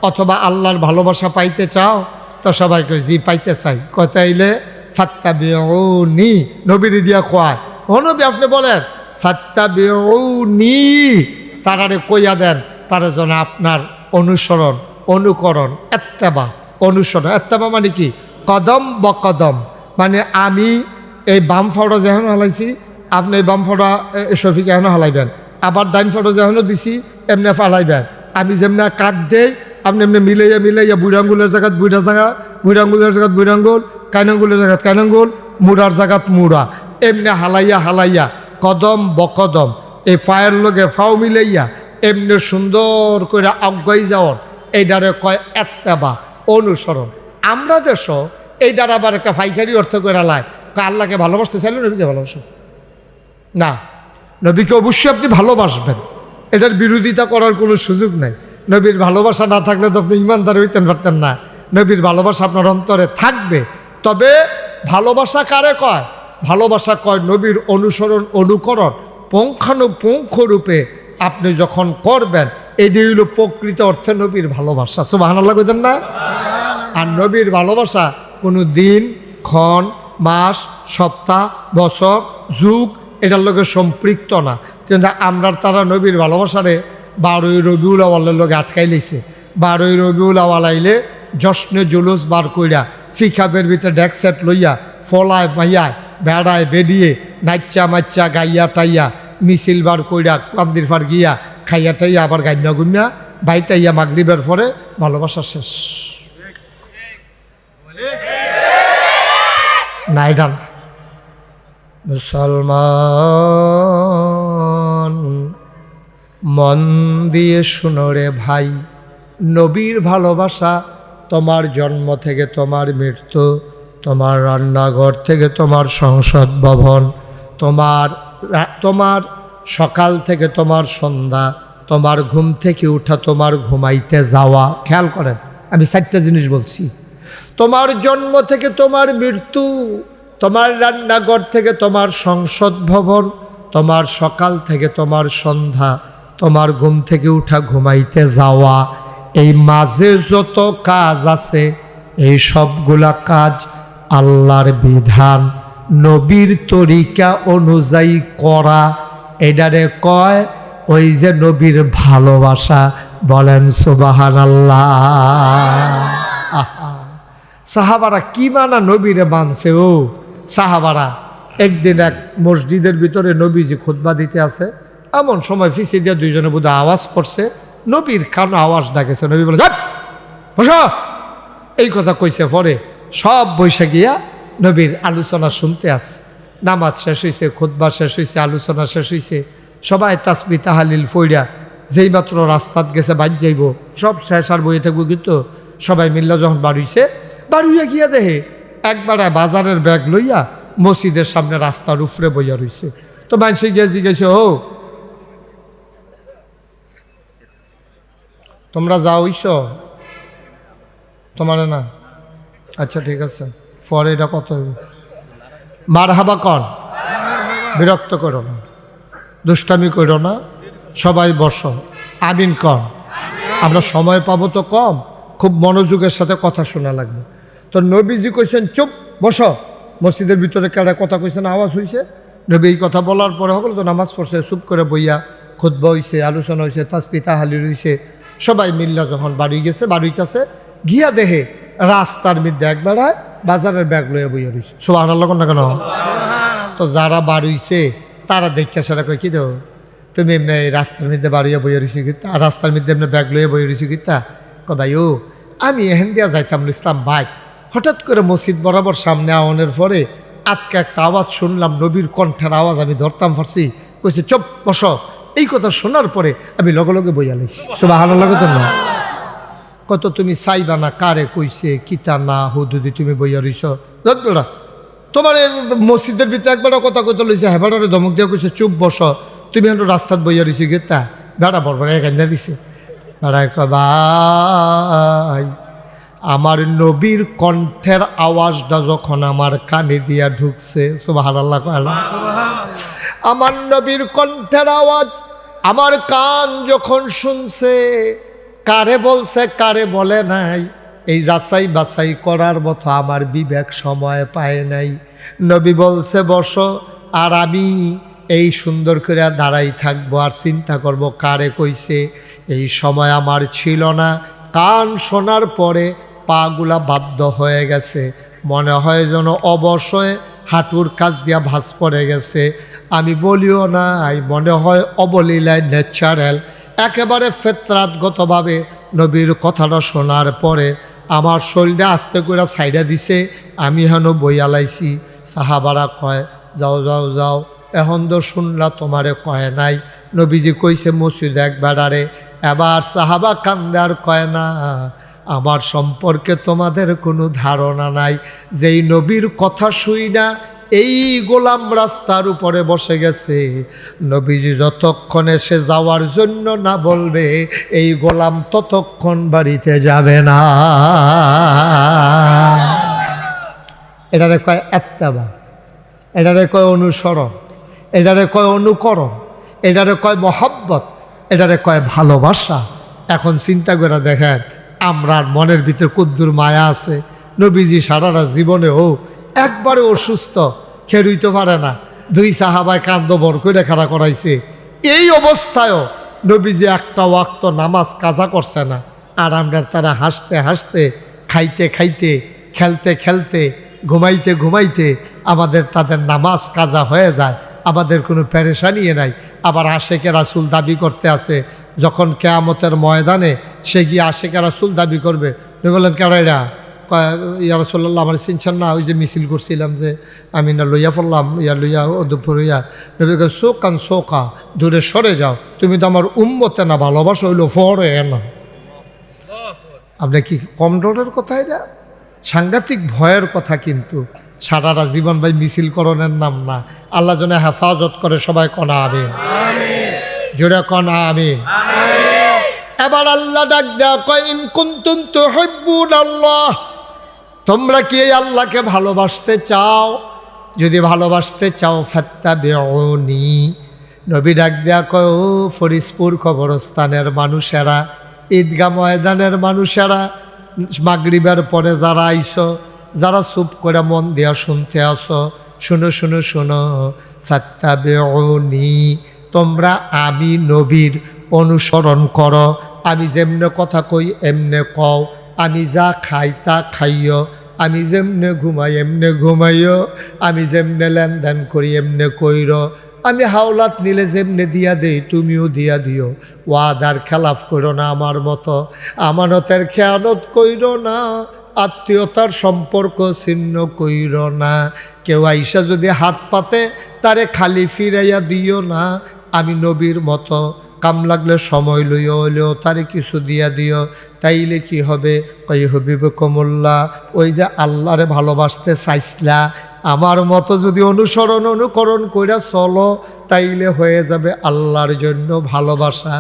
অথবা আল্লাহর ভালোবাসা পাইতে চাও, তো সবাই কই জি পাইতে চাই। কতাইলে ফাত্তাবিউনি, নবীর দিয়া কয় ও নবী আপনি বলেন ফাত্তাবিউনি, তারারে কইয়া দেন তারা যেন আপনার অনুসরণ অনুকরণ এত্তেবা, অনুসরণ এত্তেবা মানে কি কদম বকদম, মানে আমি এই বাম ফাওড়া যেন হালাইছি আপনি এই বাম ফাওড়া শফিক এখন হালাইবেন, আবার ডাইন ফাওড়া যেন দিছি এমনি ফালাইবেন। আমি যেমনি কাঠ দেই আপনি এমনি মিলাইয়া মিলাইয়া বুড়াঙ্গুলের জায়গাত বুড়া জায়গা, বুড়াঙ্গুলের জায়গাত বুড়াঙ্গুল, কাইনাঙ্গুলের জায়গাত কাইনাঙ্গুল, মুড়ার জায়গাত মুড়া, এমনি হালাইয়া হালাইয়া কদম বকদম এই পায়ের লগে ফাও মিলাইয়া এমনি সুন্দর করে আগাই যাওয়ার এইটারে কয় এত্তেবা, অনুসরণ। আমরা দেশ এইটার আবার একটা ফাইকারি অর্থ করে লাই, আল্লাহকে ভালোবাসতে চাইলে নবীকে ভালোবাসো না, নবীকে অবশ্যই আপনি ভালোবাসবেন, এটার বিরোধিতা করার কোনো সুযোগ নাই। নবীর ভালোবাসা না থাকলে তো আপনি ইমানদার হইতেন পারতেন না। নবীর ভালোবাসা আপনার অন্তরে থাকবে, তবে ভালোবাসা কারে কয়? ভালোবাসা কয় নবীর অনুসরণ অনুকরণ পুঙ্খানুপুঙ্খ রূপে আপনি যখন করবেন, এটি হইল প্রকৃত অর্থে নবীর ভালোবাসা। সুবহানাল্লাহ কইতেন না? আর নবীর ভালোবাসা কোনো দিন, ক্ষণ, মাস, সপ্তাহ, বছর, যুগ এটার লোকে সম্পৃক্ত না। কিন্তু আমরা তারা নবীর ভালোবাসারে 12ই রবিউল আওয়ালের লোকে আটকাই লাইছে। 12ই রবিউল আওয়াল আইলে জশ্নে জুলুস বার কইরা ফিকাপের ভিতরে ডেক সেট লইয়া ফলায় মাইয়ায় বেড়ায় বেডিয়ে নাচ্চা মাচ্চা গাইয়া টাইয়া মিছিল বার কইরা কান্দির ফার গিয়া খাইয়া টাইয়া আবার গাইনা গুমিয়া বাইতাইয়া মাগরিবের পরে ভালোবাসা শেষ। না এটা না। মুসলমান মন দিয়ে শুনো রে ভাই, নবীর ভালোবাসা তোমার জন্ম থেকে তোমার মৃত্যু, তোমার রান্নাঘর থেকে তোমার সংসদ ভবন, তোমার সকাল থেকে তোমার সন্ধ্যা, তোমার ঘুম থেকে উঠা তোমার ঘুমাইতে যাওয়া। খেয়াল করেন, আমি 4টা জিনিস বলছি। তোমার জন্ম থেকে তোমার মৃত্যু, তোমার রান্নাঘর থেকে তোমার সংসদ ভবন, তোমার সকাল থেকে তোমার সন্ধ্যা, তোমার ঘুম থেকে উঠা ঘুমাইতে যাওয়া, এই মাঝে যত কাজ আছে এই সবগুলা কাজ আল্লাহর বিধান নবীর তরিকা অনুযায়ী করা, এটারে কয় ওই যে নবীর ভালোবাসা। বলেন সুবহানাল্লাহ। সাহাবারা কি মানা নবীরে মানছে। ও সাহাবারা একদিন এক মসজিদের ভিতরে নবীজি খুতবা দিতে আছে, এমন সময় ফিসে দিয়ে দুইজনে বোধ আওয়াজ করছে, নবীর কানে আওয়াজ ডাকেছে। নবী বলে বসো, এই কথা কইছে। পরে সব বৈশা গিয়া নবীর আলোচনা শুনতে আস। নামাজ শেষ হয়েছে, খুতবা শেষ হয়েছে, আলোচনা শেষ হয়েছে, সবাই তাসবিহ তাহালিল ফইরা যেই মাত্র রাস্তাত গেছে বাজ যাইব, সব শেষ আর বইয়ে থাকবো। কিন্তু সবাই মিল্লা যখন বাড়ুইছে, বাড়ুইয়া গিয়া দেখে একবারে বাজারের ব্যাগ লইয়া মসজিদের সামনে রাস্তার উপরে বইয়া রইছে। তো মানুষে গিয়ে জিজ্ঞেস, ও তোমরা যাওইছ? তোমার না? আচ্ছা ঠিক আছে, পরে এটা কত হইব? মারহাবা কন, বিরক্ত করো না, দুষ্টামি করো না, সবাই বসো, আমিন কন। আমরা সময় পাবো তো কম, খুব মনোযোগের সাথে কথা শোনা লাগবে। তো নবীজি কইছেন চুপ বসো। মসজিদের ভিতরে কেডা কথা কইছেন, আওয়াজ হয়েছে। নবী এই কথা বলার পরে সকলে তো নামাজ পড়ছে, চুপ করে বইয়া খুতবা হইছে, আলোচনা হয়েছে, তাসবিহ তাহলিল হইছে। সবাই মিল্লা যখন বাড়ি গেছে, বাড়িতেছে গিয়া দেখে রাস্তার মধ্যে এক বেড়ায় বাজারের ব্যাগ লইয়া বইয়া রয়েছে। সুবহানাল্লাহ না কেন? তো যারা বাড়িছে তারা দেখতে সেটা কই, কি দেও তুমি এমনি রাস্তার মধ্যে বাড়িয়া বইয়া রয়েছি কিতা, আর রাস্তার মধ্যে এমনি ব্যাগ লইয়া বইয়া রয়েছি কিতা? ভাই ও আমি এহেন দিয়া যাইতাম ইসলাম বাইক, হঠাৎ করে মসজিদ বরাবর সামনে আওয়ানের পরে আজকে একটা আওয়াজ শুনলাম, নবীর কণ্ঠের আওয়াজ, আমি ধরতাম পারছি। কইছে চুপ বসো। এই কথা শোনার পরে আমি লগে লগে বইয়া লাইছি। সুবহানাল্লাহ কত না? কত তুমি চাইবা না কারে কইছে কিতা না হুদুদি তুমি বইয়া রইছ। বেড়া তোমার মসজিদের ভিতরে একবার কথা কইতে লইছে, হেবারে ধমক দিয়ে কইছে চুপ বসো, তুমি এখন রাস্তাত বইয়া রইছি গেতা। বেড়া বরবার এখানে দিছে। বেড়ায় ভাই আমার নবীর কণ্ঠের আওয়াজটা যখন আমার কানে দিয়া ঢুকছে, সুবহানাল্লাহ, আমার নবীর কণ্ঠের আওয়াজ আমার কান যখন শুনছে, কারে বলছে কারে বলে নাই, এই যাচাই বাছাই করার মতো আমার বিবেক সময় পায় নাই। নবী বলছে বসো, আর আমি এই সুন্দর করে দাঁড়াই থাকবো আর চিন্তা করব কারে কইছে। এই সময় আমার ছিল না। কান শোনার পরে পাগুলা বাধ্য হয়ে গেছে, মনে হয় যেন অবশ্যই হাঁটুর কাছ দিয়া ভাঁজ পড়ে গেছে। আমি বলিও নাই, মনে হয় অবলীলায় ন্যাচারাল একেবারে ফেতরাতগতভাবে নবীর কথাটা শোনার পরে আমার শরীরটা আস্তে করে সাইডা দিছে, আমি হেন বইয়ালাইছি। সাহাবারা কয় যাও যাও যাও, এখন তো শুনলা তোমারে কয় নাই, নবীজি কইছে মসজিদ একবার। আরে এবার সাহাবা কান্দে আর কয় না, আমার সম্পর্কে তোমাদের কোনো ধারণা নাই। যেই নবীর কথা শুই না এই গোলাম রাস্তার উপরে বসে গেছে, নবীজি যতক্ষণ এসে যাওয়ার জন্য না বলবে এই গোলাম ততক্ষণ বাড়িতে যাবে না। এটারে কয় ইত্তেবা, এটারে কয় অনুসরণ, এটারে কয় অনুকরণ, এটারে কয় মহব্বত, এটারে কয় ভালোবাসা। এখন চিন্তা করে দেখেন আমরার মনের ভিতর কদ্দুর মায়া আছে। নবীজি সারাটা জীবনেও একবারে অসুস্থ, খেরুইতে পারে না, দুই সাহাবায় কান্দ বর করে খাড়া করাইছে। এই অবস্থায়ও নবীজি একটা ওয়াক্ত নামাজ কাজা করছে না। আর আমরা তারা হাসতে হাসতে, খাইতে খাইতে, খেলতে খেলতে, ঘুমাইতে ঘুমাইতে আমাদের তাদের নামাজ কাজা হয়ে যায়, আমাদের কোনো পেরেশানিয়ে নাই। আবার আশেকে রাসূল দাবি করতে আছে, যখন কিয়ামতের ময়দানে সে গিয়ে আশেকে রাসূল দাবি করবে, বললেন কেন এরা ইয়া রাসূলুল্লাহ আমার চিনছেন না, ওই যে মিছিল করছিলাম যে আমি না লইয়া পড়লাম, ইয়া লইয়া দুপুর ইয়া নবী কয় শোকান শোকা, দূরে সরে যাও, তুমি তো আমার উম্মতে না, ভালোবাসা হইলো ফরে না। আপনি কি কম ডরের কথা? এটা সাংঘাতিক ভয়ের কথা। কিন্তু সারাটা জীবন ভাই মিছিল করণের নাম না। আল্লাহ যেন হেফাজত করে। সবাই কনা আমিন, জোরে কনা আমিন। এবার আল্লাহ ডাক দেয়া কয় ইন কুনতুম তুহিব্বুনাল্লাহ, তোমরা কি এই আল্লাহকে ভালোবাসতে চাও? যদি ভালোবাসতে চাও ফাত্তাবিউনি। নবী ডাক দেয়া কয় ও ফরিদপুর কবরস্থানের মানুষেরা, ঈদগাহ ময়দানের মানুষেরা, মাগরিবের পরে যারা আইসো, যারা চুপ করে মন দিয়া শুনতে আসো, শুনো শুনো শুনো, ফাত্তাবিউনি, তোমরা আমি নবীর অনুসরণ করো। আমি যেমনে কথা কই এমনে কও, আমি যা খাই তা খাইও, আমি যেমনে ঘুমাই এমনে ঘুমাইও, আমি যেমনে লেনদেন করি এমনে কইর, আমি হাওলাত নিলে যেমনে দিয়া দেই তুমিও দিয়া দিও। ওয়াদার খেলাফ করো না আমার মতো, আমানতের খেয়ানত কইর না, আত্মীয়তার সম্পর্ক ছিন্ন কইর না। কেউ আইসা যদি হাত পাতে তারে খালি ফিরাইয়া দিও না। আমি নবীর মতো, কাম লাগলে সময় লইও হলেও তারে কিছু দিয়া দিও। তাইলে কি হবে? কই হবিবকুমুল্লাহ, ওই যে আল্লাহরে ভালোবাসতে চাইছিলা, আমার মতো যদি অনুকরণ কইরা চলো, তাইলে হয়ে যাবে আল্লাহর জন্য ভালোবাসা।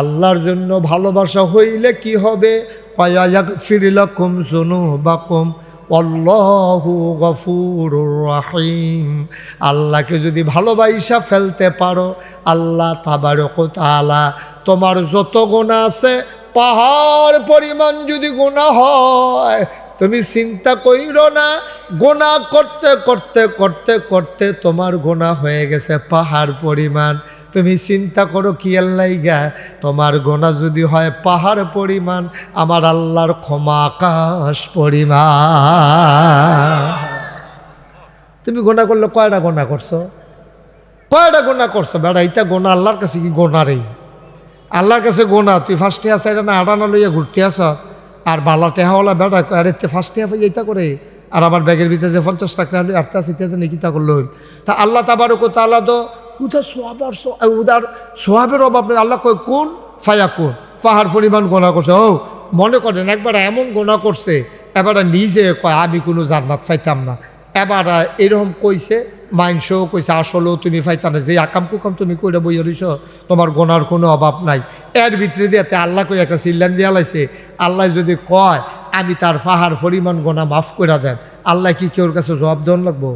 আল্লাহর জন্য ভালোবাসা হইলে কি হবে? ফায়াগফির লাকুম যুনুবাকুম আল্লাহু গফুরুর রহিম। আল্লাহকে যদি ভালোবাসা ফেলতে পারো, আল্লাহ তাবারক ওয়া তাআলা তোমার যত গুনাহ আছে পাহাড় পরিমাণ যদি গুনাহ হয়, তুমি চিন্তা কইরো না, গুনাহ করতে করতে করতে করতে তোমার গুনাহ হয়ে গেছে পাহাড় পরিমাণ। তুমি চিন্তা করো কি আল্লাইগা, তোমার গুনাহ যদি হয় পাহাড় পরিমাণ, আমার আল্লাহর ক্ষমা আকাশ পরিমাণ। তুমি গুনাহ করলে কয়টা গুনাহ করছো? কয়টা গুনাহ করছো বেড়া? এইটা গুনাহ আল্লাহর কাছে কি গুনাহ রে? আল্লাহর কাছে গুনাহ। তুই ফার্স্টে আসা এটা না আটানা লইয়া ঘুরতে আস, আর বালা টেহাওয়ালা বেড়া আরে ফার্স্টে হাফে এইটা করে, আর আমার ব্যাগের ভিতরে যে 50 টাকা আটটা সিটে নিকিতা করলো। তা আল্লাহ তাবারক ওয়া তাআলা তো উদার সোয়াবার উদার সোয়াবের অভাব নেই। আল্লাহ কয় কোন ফায়াকুন, পাহাড় পরিমাণ গোনা করছে। ও মনে করেন একবার এমন গোনা করছে, এবার নিজে কয় আমি কোনো জান্নাত পাইতাম না। এবার এরকম কইছে, মাইনসও কইছে আসলেও তুমি পাইতাম না, যে আকাম কুকাম তুমি কইরা বইয়া রইছ, তোমার গোনার কোনো অভাব নাই। এর ভিতরে দিয়ে আল্লাহ কই একটা চিল্লান দিয়া লাইছে। আল্লাহ যদি কয় আমি তার পাহাড় পরিমাণ গোনা মাফ করে দেন, আল্লাহ কি কেউর কাছে জবাব দেওয়ান লাগবো?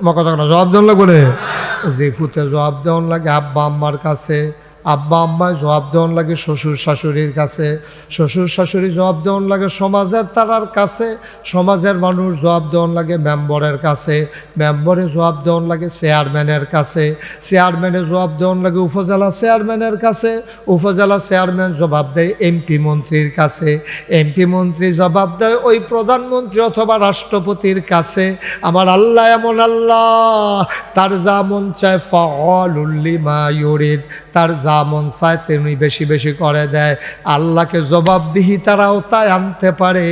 আমার কথা না, জবাব দেওয়ান লাগবো রে। যে ফুতে জবাব দেওয়ান লাগে আব্বা আম্মার কাছে, আব্বা আম্মায় জবাব দেওয়ান লাগে শ্বশুর শাশুড়ির কাছে, শ্বশুর শাশুড়ি জবাব দেওয়ান লাগে সমাজের তারার কাছে, সমাজের মানুষ জবাব দেওয়ান লাগে মেম্বরের কাছে, মেম্বরে জবাব দেওয়ান লাগে চেয়ারম্যানের কাছে, চেয়ারম্যানে জবাব দেওয়ান লাগে উপজেলা চেয়ারম্যানের কাছে, উপজেলা চেয়ারম্যান জবাব দেয় এমপি মন্ত্রীর কাছে, এমপি মন্ত্রী জবাব দেয় ওই প্রধানমন্ত্রী অথবা রাষ্ট্রপতির কাছে। আমার আল্লাহ এমন আল্লাহ, তার যা মন চায় ফাআলুল লিমা ইউরিদ, তার যা মন চায় তেমনি বেশি বেশি করে দেয়। আল্লাহকে জবাবদিহি তারাও তাই আনতে পারে।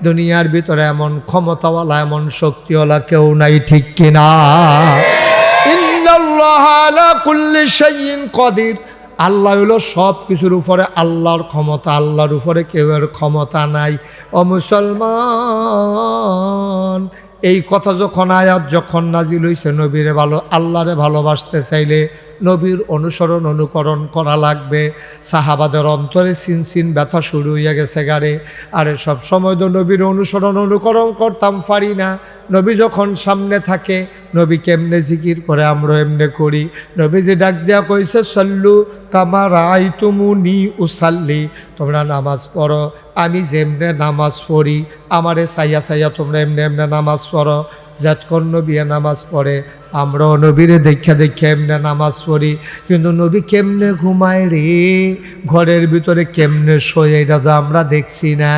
দুনিয়ার ভিতরে এমন ক্ষমতাওয়ালা এমন শক্তিওয়ালা কেউ নাই, ঠিক কিনা? ইন্নাল্লাহা আলা কুল্লি শাইইন কাদির, আল্লাহ হলো সব কিছুর উপরে, আল্লাহর ক্ষমতা, আল্লাহর উপরে কেউর ক্ষমতা নাই। ও মুসলমান, এই কথা যখন আয়াত যখন নাজিল হইছে, নবীরে ভালো আল্লাহরে ভালোবাসতে চাইলে নবীর অনুসরণ অনুকরণ করা লাগবে। সাহাবাদের অন্তরে সিন ব্যথা শুরু হইয়া গেছে গারে, আরে সব সময় তো নবীর অনুসরণ অনুকরণ করতাম পারি না। নবী যখন সামনে থাকে, নবী কেমনে জিকির করে আমরা এমনে করি। নবী যে ডাক দেয়া কইছে সল্লু কামা রাআইতুমুনি উসাল্লি, তোমরা নামাজ পড়ো আমি যেমনে নামাজ পড়ি, আমারে সাইয়া সাইয়া তোমরা এমনি এমনি নামাজ পড়ো। যতক্ষণ নবী নামাজ পড়ে আমরাও নবীরে দেখা দেখা এমনি নামাজ পড়ি, কিন্তু নবী কেমনে ঘুমায় রে, ঘরের ভিতরে কেমনে শোয়, এটা তো আমরা দেখছি না।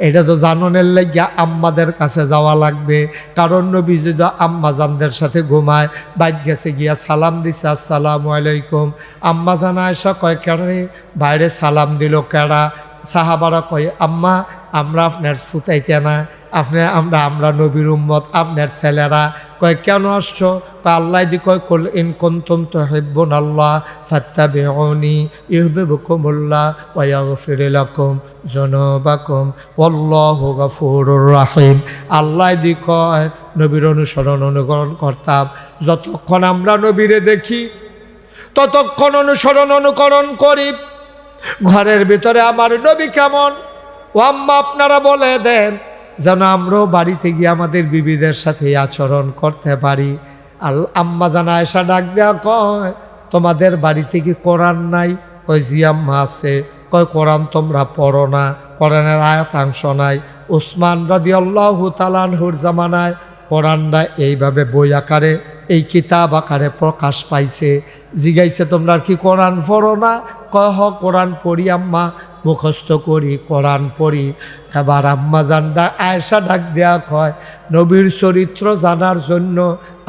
এটা তো জাননের লাগিয়া আম্মাদের কাছে যাওয়া লাগবে, কারণ নবী যদি আম্মাজানদের সাথে ঘুমায়, বাইর গেছে গিয়া সালাম দিছে আসসালামু আলাইকুম, আম্মাজান আয়েশা কয় কেড়ে বাইরে সালাম দিল কেড়া? সাহাবারা কয় আম্মা আমরা আপনার ফুতাইতে না, আমরা নবীর উম্মত, আপনার ছেলেরা। কয় কেন আসছো? আল্লাহ দি কয় কুল ইন কুনতুম তুহিব্বুনাল্লাহ ফাত্তাবিউনি ইউহিব্বুকুমুল্লাহ ওয়া ইয়াগফির লাকুম যুনুবাকুম ওয়াল্লাহু গফুরুর রহিম। আল্লাহ দি কয় নবীর অনুসরণ অনুকরণ করতাম, যতক্ষণ আমরা নবীরে দেখি ততক্ষণ অনুসরণ অনুকরণ করি। ঘরের ভিতরে আমার নবী কেমন, ও আম্মা আপনারা বলে দেন, যেন আমরাও বাড়িতে গিয়ে আমাদের বিবিদের সাথে আচরণ করতে পারি। আম্মা জানা আয়েশা ডাক দেয়া কয় তোমাদের বাড়িতে কি কোরআন নাই? কয় জি আম্মা আছে। কয় কোরআন তোমরা পড়ো না? কোরআনের আয়াতাংশ নাই। উসমান রাদিয়াল্লাহু তাআলা আনহুর জামানায় কোরআনটা এইভাবে বই আকারে, এই কিতাব আকারে প্রকাশ পাইছে। জিগাইছে তোমরা কি কোরআন পড়ো না? কয় হ কোরআন পড়ি আম্মা, মুখস্থ করি, কোরআন পড়ি। এবার আম্মা জানডা আয়েশা ডাক দেয়া কয় নবীর চরিত্র জানার জন্য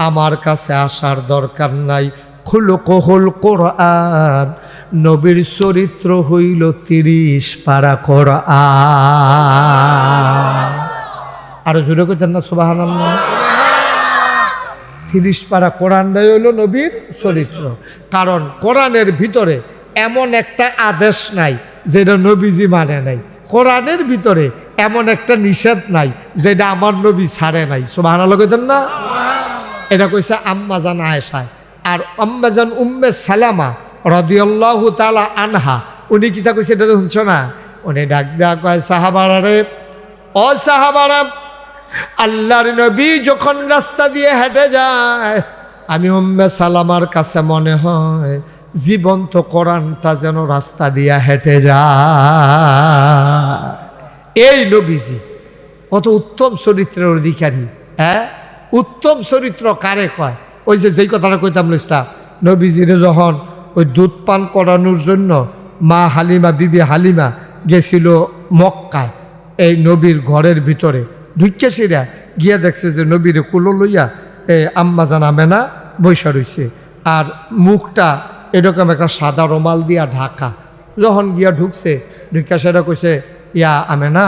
আমার কাছে আসার দরকার নাই, খুলুকুহুল কোরআন, নবীর চরিত্র হইল 30 পারা কোরআন। আরো জোরে কইতেন না সুবহানাল্লাহ? 30 পারা কোরআনটাই হইল নবীর চরিত্র। কারণ কোরআনের ভিতরে এমন একটা আদেশ নাই যেটা নবীজি মানে নাই, কোরআনের ভিতরে এমন একটা নিষেধ নাই যেটা আমার নবী ছাড়ে নাই। সুবহানাল্লাহ কইতেন না? এটা কইছে আম্মাজান আয়েশা। আর আম্মাজান উম্মে সালামা রাদিয়াল্লাহু তাআলা আনহা, উনি কিতা কইছে এটা তো শুনছো না? উনি ডাক দেয়া কয় সাহাবারা রে, ও সাহাবারা, আল্লাহর নবী যখন রাস্তা দিয়ে হেঁটে যায়, আমি উম্মে সালামার কাছে মনে হয় জীবন্ত কোরআনটা যেন রাস্তা দিয়া হেঁটে যায়। এই নবীজি কত উত্তম চরিত্রের অধিকারী। হ্যাঁ, উত্তম চরিত্র কারে কয়? ওই যেই কথাটা কইতাম লইস্তা, নবীজিরে যখন ওই দুধ পান করানোর জন্য মা হালিমা, বিবি হালিমা গেছিল মক্কায়, এই নবীর ঘরের ভিতরে ঢুকেছিরা গিয়া দেখছে যে নবীরে কুলো লইয়া আম্মা জান আমেনা বৈশা রইছে, আর মুখটা এরকম একটা সাদা রুমাল দিয়া ঢাকা। যখন গিয়া ঢুকছে, ঢুকা সেটা কইছে ইয়া আমেনা,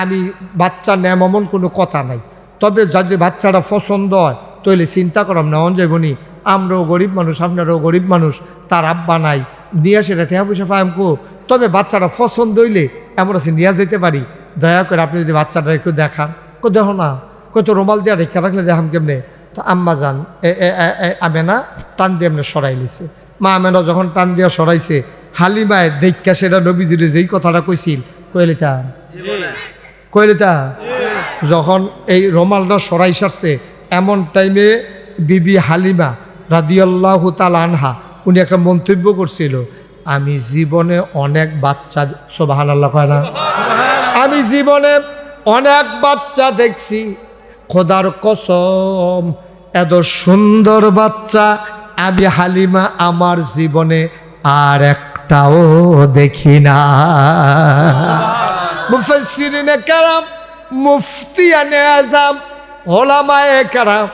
আমি বাচ্চা নেম এমন কোনো কথা নাই, তবে যদি বাচ্চাটা পছন্দ হয় তাহলে চিন্তা করাম না, অন যাবনি, আমরাও গরিব মানুষ, আপনারাও গরিব মানুষ, তার আব্বা নাই, নিয়ে সেটা টেহা পয়সা পাইম কো, তবে বাচ্চাটা পছন্দ হইলে আমরা সে নিয়ে যেতে পারি, দয়া করে আপনি যদি বাচ্চাটা একটু দেখান। কো দেখো না, কত রুমাল দিয়া রেখা রাখলে দেখাম কেমনে? তো আম্মা যান আমেনা টান দিয়ে এমনি সরাই লিছে। মা আমেনা যখন টান দিয়া সরাইছে, হালিমায় দেখা সেটা নবীজিরে যেই কথাটা কইছিল, কইলিতাম কইলেটা যখন এই রুমালটা সরাই সারছে এমন টাইমে বিবি হালিমা রাদিয়াল্লাহু তাআলা আনহা উনি একটা মন্তব্য করছিল, আমি জীবনে অনেক বাচ্চা, সুবহানাল্লাহ কয় না, আমি জীবনে অনেক বাচ্চা দেখছি, খোদার কসম এত সুন্দর বাচ্চা আমি হালিমা আমার জীবনে আর একটাও দেখি না। মুফাসসিরিনে কেরাম, মুফতিয়ানে আযম, ওলামায়ে কেরাম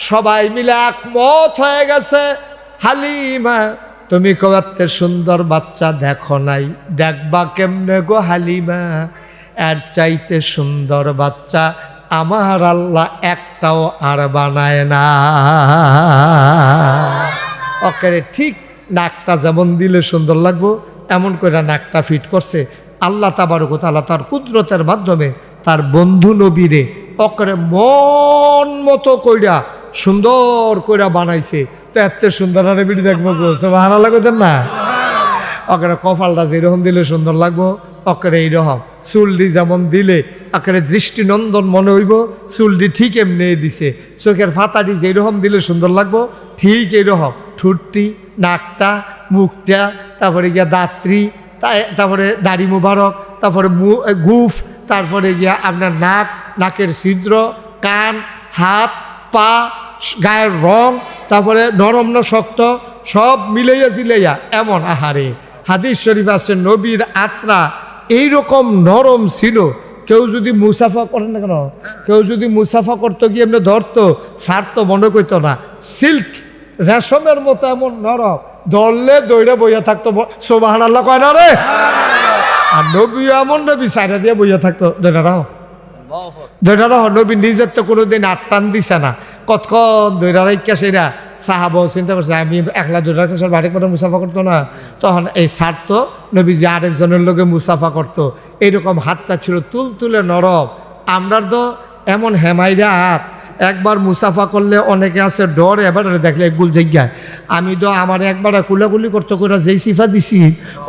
সবাই মিলে একমত হয়ে গেছে, হালিমা তুমি কত সুন্দর বাচ্চা দেখো নাই, দেখবা কেমনে গো হালিমা, এর চাইতে সুন্দর বাচ্চা আমার আল্লাহ একটাও আর বানায় না। ওকে ঠিক নাকটা যেমন দিলে সুন্দর লাগবো এমন করে নাকটা ফিট করছে আল্লাহ তাবারক ওয়া তাআলা তার কুদরতের মাধ্যমে তার বন্ধু নবীরে ওকে মন মতো কইরা সুন্দর কইরা বানাইছে। তো এত সুন্দর আরে বিড়ি দেখবো, সুবহানাল্লাহ কইতেন না? ওকে কপালটা যেরকম দিলে সুন্দর লাগবো ওকে এইরকম চুলটি যেমন দিলে আকারে দৃষ্টিনন্দন মনে হইব, চুলটি ঠিক এমনি দিছে, চোখের ফাতাটি যেরকম দিলে সুন্দর লাগবো ঠিক এইরকম ঠোঁটটি, নাকটা, মুখটা, তারপরে গিয়া দাঁতরি, তারপরে দাড়ি মুবারক, তারপরে গুফ, তারপরে গিয়া আপনার নাক, নাকের ছিদ্র, কান, হাত, পা, গায়ের রং, তারপরে নরম না শক্ত সব মিলাইয়া জিলাইয়া এমন। আহারে হাদিস শরীফ আসছে নবীর আত্রা এইরকম নরম ছিল, কেউ যদি মুসাফা করেন না কেন, কেউ যদি মুসাফা করতো গিয়ে এমনি ধরতো ফারতো মনে করতো না, সিল্ক রেশমের মতো এমন নরম, ধরলে দৌড়ে বইয়া থাকতো, সুবহানাল্লাহ কয় না রে? আর নবী এমন নবী সাইডা দিয়ে বইয়া থাকতো, দৌড়ারাও দৌড়ারাও, নবী নিজের তো কোনোদিন আটটান দিছে না, কতক্ষণ দৌড়া রাইকা সেরা সাহাবাও চিন্তা করছে আমি একলা দৌড়াতে সব বাড়ি করে মুসাফা করতো না, তখন এই ছাড়তো নবী যে আরেকজনের লোকে মুসাফা করতো, এইরকম হাতটা ছিল তুলতুলে নরম। আমরা তো এমন হেমাইরা হাত, একবার মুসাফা করলে অনেকে আছে ডর, এবার দেখলে এগুল জায়গায় আমি তো আমার একবার কুলাকুলি করতে করে যেই সিফা দিছি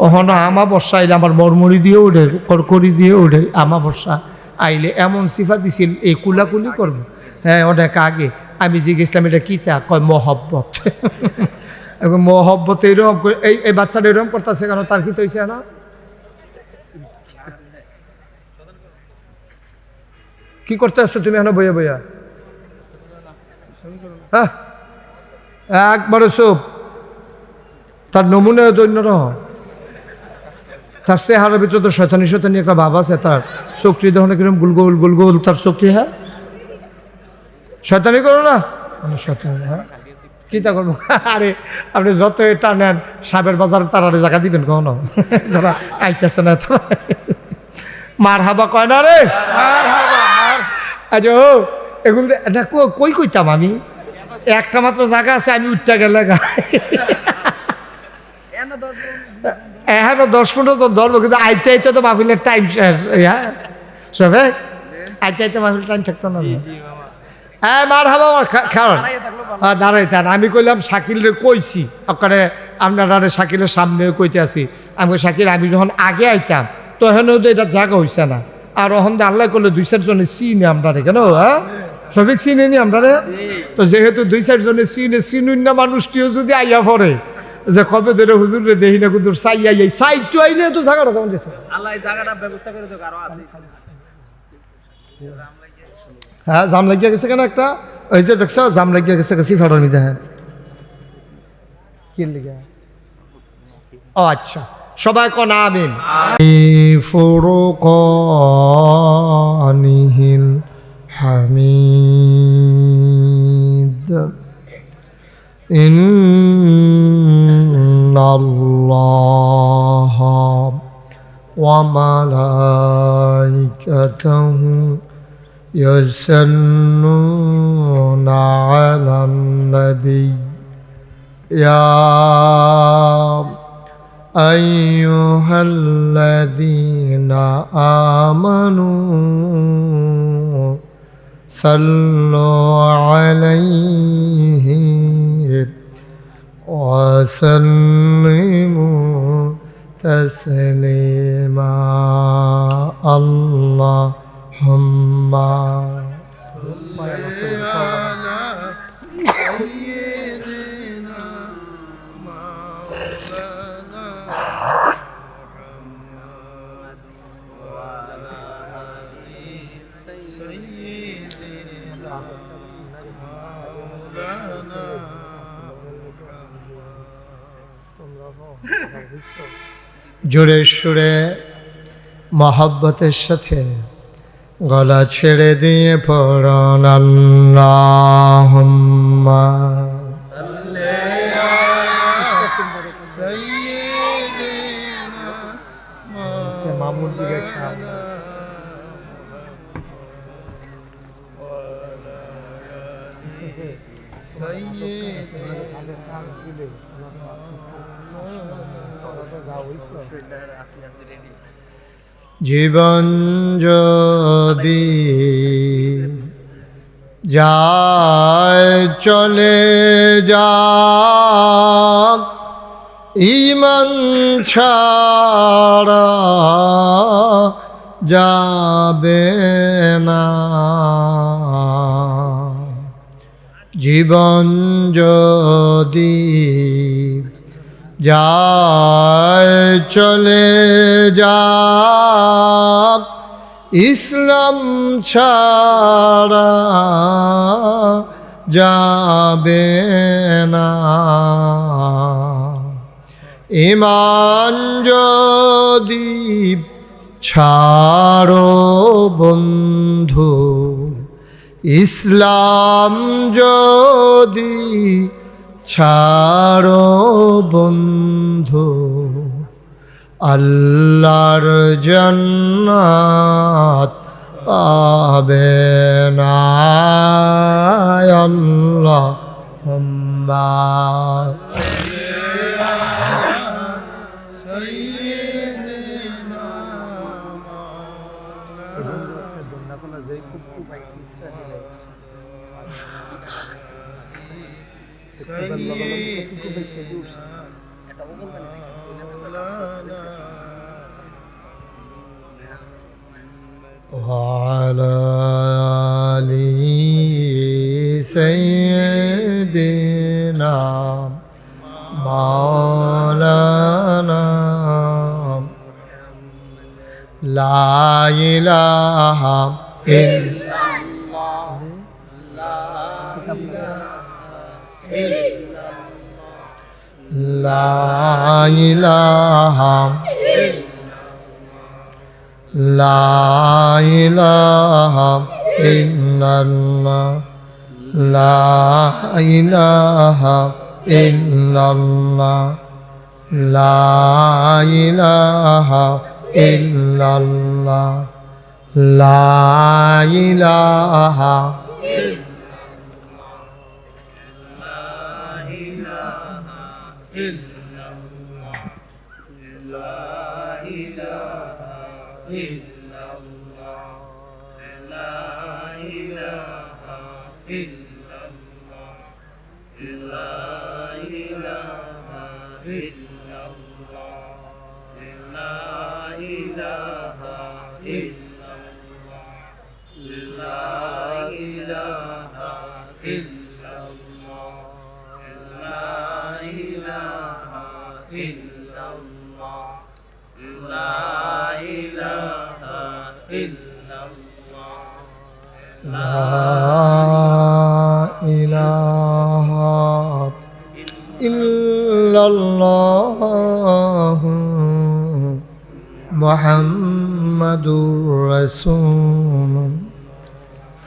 ওখানে আমা বর্ষা আইলে আমার মরমরি দিয়ে ওঠে, করকরি দিয়ে ওঠে, আমা বর্ষা আইলে এমন সিফা দিছিল এই কুলাকুলি করবে। হ্যাঁ অনেক আগে আমি জিজ্ঞেসলাম এটা কী, তা কয় মহব্বত। মহব্বত এইরকম এই বাচ্চাটা এরকম করতেছে কেন, তার কি তো হয়েছে না? কি করতে আসছো তুমি এখন বইয়া বইয়া? হ্যাঁ একবারে সব তার নমুনা দৈন্য রহ, তার চেহারার ভিতরে তো শয়তানি শয়তানি একটা ভাব আছে, তার চোখটি দেখো না কিরকম গুলগোল গুলগোল তার চোখটি। হ্যাঁ শয়তানি করো না, শয়তানি। হ্যাঁ কী তা করবো? আরে আপনি যত এটা নেন সাবের বাজার তারারে জায়গা দিবেন কখনো? যারা আইতেছে না তো মার হাবা কয় না রে, আচ্ছা ও এগুলো এটা কই কইতাম আমি, একটা মাত্র জায়গা আছে আমি উঠতে গেলে এখন 10-15 জন ধরবো, কিন্তু আইতে আইতে তো মাহফিলের টাইম শেষ। হ্যাঁ সবে আইতে আইতে মাহফিলের টাইম থাকতো না। হ্যাঁ মার হাবা খাওয়ান দাঁড়াইতেন। আমি কইলাম শাকিলের কইছি ওখানে আপনারা শাকিলের সামনে কইতে আছি, আমি শাকিল আমি যখন আগে আইতাম তখনও তো এটা জায়গা হয়েছে না, আর ওখান দিয়ে আল্লাহ করলে 2-4 জনে চিনি আমরা কেন? হ্যাঁ সঠিক চিনি নি আমরা, তো যেহেতু 2-4 জনে চিনুন না মানুষটিও যদি আইয়া পড়ে যে কবে ধরে হুজুর রে দেখি না হুজুর চাই আই চাই তো আইলে তো জায়গাটা কেমন যেত। আল্লাহ এই জায়গাটা ব্যবস্থা করে দেখ আরো আছে। হ্যাঁ জাম লাগিয়ে গেছে কেন একটা, ওই যে দেখছো জাম লাগিয়ে গেছে কাছে ফাটার মধ্যে। হ্যাঁ কি লিখা? ও আচ্ছা সবাই কোন আমিন। ফুরুকানিহিল হামিদ ইন্নাল্লাহা ওয়া মালাইকাতাহু ইয়াসাল্লুনা আলান নবী ইয়া আইয়ুহাল্লাযীনা আমানু সাল্লু আলাইহি ওয়া সাল্লিমু তাসলিমা। আল্লাহ জোরে সুরে মহব্বতের সাথে গলা ছেড়ে দিয়ে পড়ুন আল্লাহুম্মা সাল্লি আলা সাইয়্যিদিনা মামুন দিকে জীবন যদি যায় চলে যাক ঈমান ছাড়া যাবে না, জীবন যদি যায় চলে যাক ইসলাম ছাড়া যাবে না, ঈমান যদি ছাড়ো বন্ধু ইসলাম যদি ছাড়ো বন্ধু আল্লাহর জান্নাত পাবে না। আল্লাহুম্মা وعلى آل سيدنا مولانا لا إله إلا الله لا إله لا إله إلا الله لا إله إلا الله لا إله إلا الله لا إله illallah Muhammadur Rasul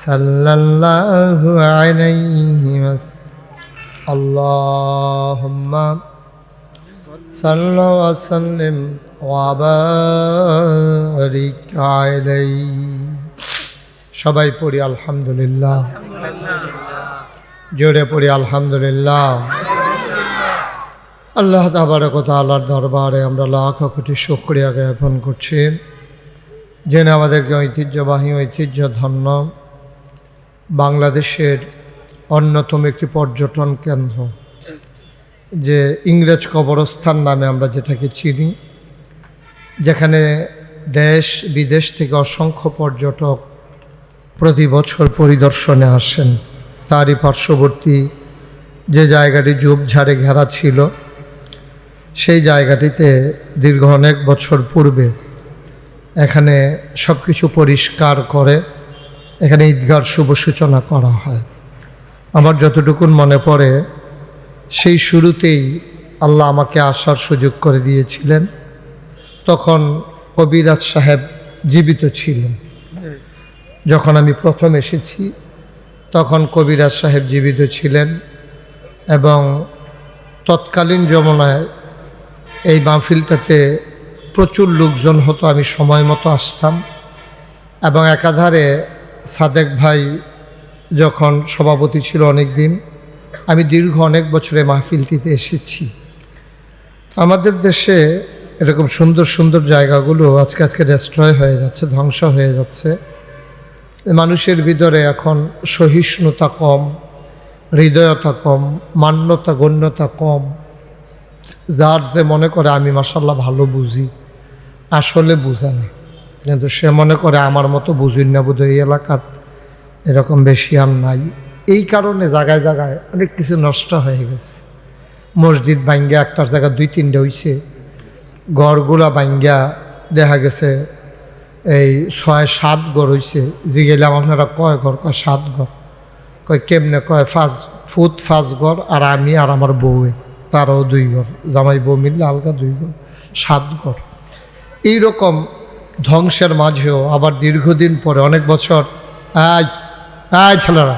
sallallahu alayhi wa sallam. Allahumma salli wa sallim wa barik alayhi. সবাই পড়ি আলহামদুলিল্লাহ, জোরে পড়ি আলহামদুলিল্লাহ। আল্লাহ তাবারক ওয়া তাআলার দরবারে আমরা লাখ কোটি শুকরিয়া জ্ঞাপন করছি, যিনি আমাদেরকে ঐতিহ্যবাহী ঐতিহ্যধন্য বাংলাদেশের অন্যতম একটি পর্যটন কেন্দ্র, যে ইংরেজ কবরস্থান নামে আমরা যেটাকে চিনি, যেখানে দেশ বিদেশ থেকে অসংখ্য পর্যটক প্রতি বছর পরিদর্শনে আসেন। তারই পার্শ্ববর্তী যে জায়গাটি ঝোপঝাড়ে ঘেরা ছিল, সেই জায়গাটিতে দীর্ঘ অনেক বছর পূর্বে এখানে সব কিছু পরিষ্কার করে এখানে ঈদগাহর শুভ সূচনা করা হয়। আমার যতটুকুন মনে পড়ে, সেই শুরুতেই আল্লাহ আমাকে আসার সুযোগ করে দিয়েছিলেন। তখন কবিরাজ সাহেব জীবিত ছিলেন। যখন আমি প্রথম এসেছি তখন কবিরাজ সাহেব জীবিত ছিলেন এবং তৎকালীন জমানায় এই মাহফিলটাতে প্রচুর লোকজন হতো। আমি সময় মতো আসতাম এবং একাধারে সাদেক ভাই যখন সভাপতি ছিল অনেক দিন, আমি দীর্ঘ অনেক বছরে মাহফিলটিতে এসেছি। আমাদের দেশে এরকম সুন্দর সুন্দর জায়গাগুলো আজকে ডেস্ট্রয় হয়ে যাচ্ছে, ধ্বংস হয়ে যাচ্ছে। মানুষের ভিতরে এখন সহিষ্ণুতা কম, হৃদয়তা কম, মান্যতা গণ্যতা কম। যার যে মনে করে আমি মাশাআল্লাহ ভালো বুঝি, আসলে বুঝে না, কিন্তু সে মনে করে আমার মতো বুঝুন না বোধহয় এই এলাকার এরকম বেশি আর নাই। এই কারণে জায়গায় জায়গায় অনেক কিছু নষ্ট হয়ে গেছে। মসজিদ ভাঙ্গা একটার জায়গায় 2-3টে হইছে, ঘরগুলা ভাঙ্গা দেখা গেছে এই 6-7 ঘর হইছে। জিগেলাম আপনারা কয় ঘর? কয় 7 ঘর। কয় কেমনে? কয় 5 ঘর, আর আমি আর আমার বউয়ে তারও 2 ঘর, জামাই বউ মিললে আলগা 2 ঘর, 7 ঘর। এইরকম ধ্বংসের মাঝেও আবার দীর্ঘদিন পরে অনেক বছর ছেলেরা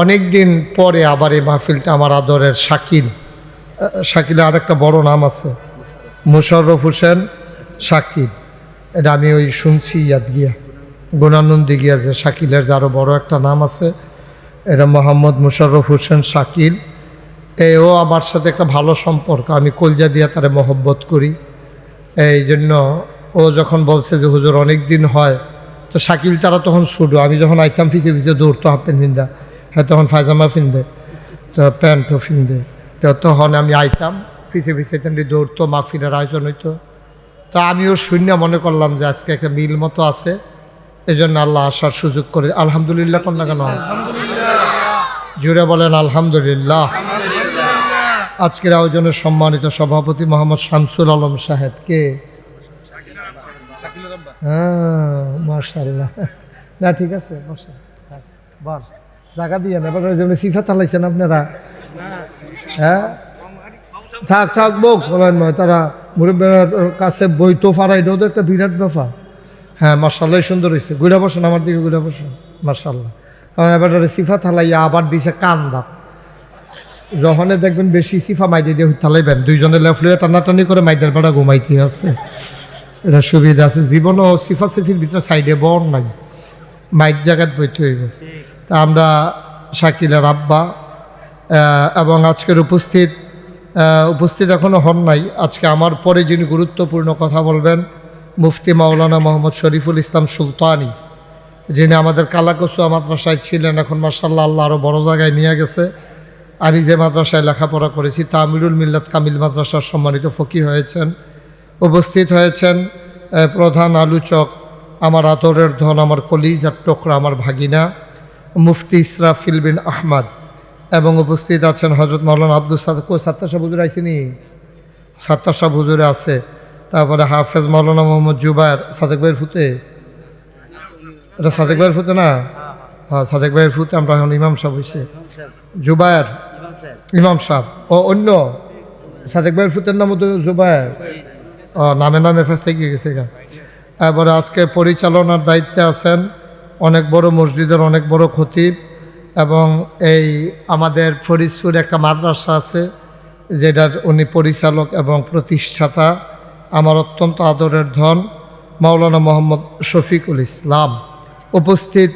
অনেক দিন পরে আবার এই মাহফিলটা আমার আদরের শাকিলের আরেকটা বড় নাম আছে, মোশাররফ হোসেন শাকিল। এটা আমি ওই শুনছি ইয়াদ গিয়া, গুণানন্দী গিয়া, যে শাকিলের যে আরও বড় একটা নাম আছে, এটা মোহাম্মদ মোশাররফ হোসেন শাকিল। ও আমার সাথে একটা ভালো সম্পর্ক, আমি কলজা দিয়া তারে মহব্বত করি। এই জন্য ও যখন বলছে যে হুজুর অনেক দিন হয়, তো শাকিল তারা তখন ছুটো, আমি যখন আইতাম ফিসে ফিসে দৌড়তো হাফ প্যান্ট ফিন্দা, হ্যাঁ তখন ফায়জামা ফিনদে, তো প্যান্টও ফিনদে, তো তখন আমি আইতাম ফিসে ফিসে তেমনি দৌড়তো, মাহফিলের আয়োজন হইতো। তো আমিও শূন্য মনে করলাম যে আজকে একটা মিল মতো আছে, এই জন্য আল্লাহ আসার সুযোগ করে। আলহামদুলিল্লাহ কন্যা কেন? জুড়ে বলেন আলহামদুলিল্লাহ। আজকের আয়োজনের সম্মানিত সভাপতি মোহাম্মদ শামসুল আলম সাহেবকে, হ্যাঁ মাশাআল্লাহ, না ঠিক আছে বস জায়গা দিয়ে না, এবার যেমন সিফা চালাইছেন আপনারা, হ্যাঁ থাক বোক বলেন নয়, তারা মুরব্বীর কাছে বই তো ফারাই, ওদের একটা বিরাট ব্যাপার। হ্যাঁ মাশাআল্লাহ সুন্দর হয়েছে, ঘুরে বসেন আমার দিকে, ঘুরে বসেন মাশাআল্লাহ। কারণ এবার সিফা থালাইয়া আবার দিছে কান্দা, যখনে দেখবেন বেশি সিফা মাইদে দিয়ে থালাইবেন, দুইজনে লেফলে টানাটানি করে মাইদের বেড়া ঘুমাইতে আছে, এটা সুবিধা আছে। জীবনও সিফা সিফির ভিতরে সাইডে বর নাই, মাইক জায়গায় বইতে হইব। তা আমরা শাকিলের আব্বা এবং আজকের উপস্থিত এখনও হন নাই, আজকে আমার পরে যিনি গুরুত্বপূর্ণ কথা বলবেন, মুফতি মাওলানা মোহাম্মদ শরীফুল ইসলাম সুলতানি, যিনি আমাদের কালাকসুয়া মাদ্রাসায় ছিলেন, এখন মাশাআল্লাহ আল্লাহ আরও বড় জায়গায় নিয়ে গেছে। আমি যে মাদ্রাসায় লেখাপড়া করেছি তামিরুল মিল্লাত কামিল মাদ্রাসার সম্মানিত ফকি হয়েছেন। উপস্থিত হয়েছেন প্রধান আলোচক, আমার আতরের ধন, আমার কলিজার টুকরা, আমার ভাগিনা মুফতি ইসরাফিল বিন আহমদ, এবং উপস্থিত আছেন হজরত মাওলানা আব্দুল সাদেক। সাত্তার শাহ হুজুর আইসিনি? সাত্তার শাহ হুজুরে আছে। তারপরে হাফেজ মাওলানা মোহাম্মদ জুবায়ের, সাদেক ভাইয়ের ফুতে, এটা সাদেক ভাইয়ের ফুতে না? হ্যাঁ সাদেক ভাইয়ের ফুতে। আমরা এখন ইমাম সাহেব হয়েছে, জুবায়ের ইমাম সাহেব। ও অন্য সাদেক ভাইয়ের ফুতের নাম তো জুবায়ের, নামে ফেসতে গিয়ে গেছে। এবারে আজকে পরিচালনার দায়িত্বে আছেন অনেক বড় মসজিদের অনেক বড় খতিব, এবং এই আমাদের ফরিদপুর একটা মাদ্রাসা আছে যেটার উনি পরিচালক এবং প্রতিষ্ঠাতা, আমার অত্যন্ত আদরের ধন মাওলানা মোহাম্মদ শফিকুল ইসলাম। উপস্থিত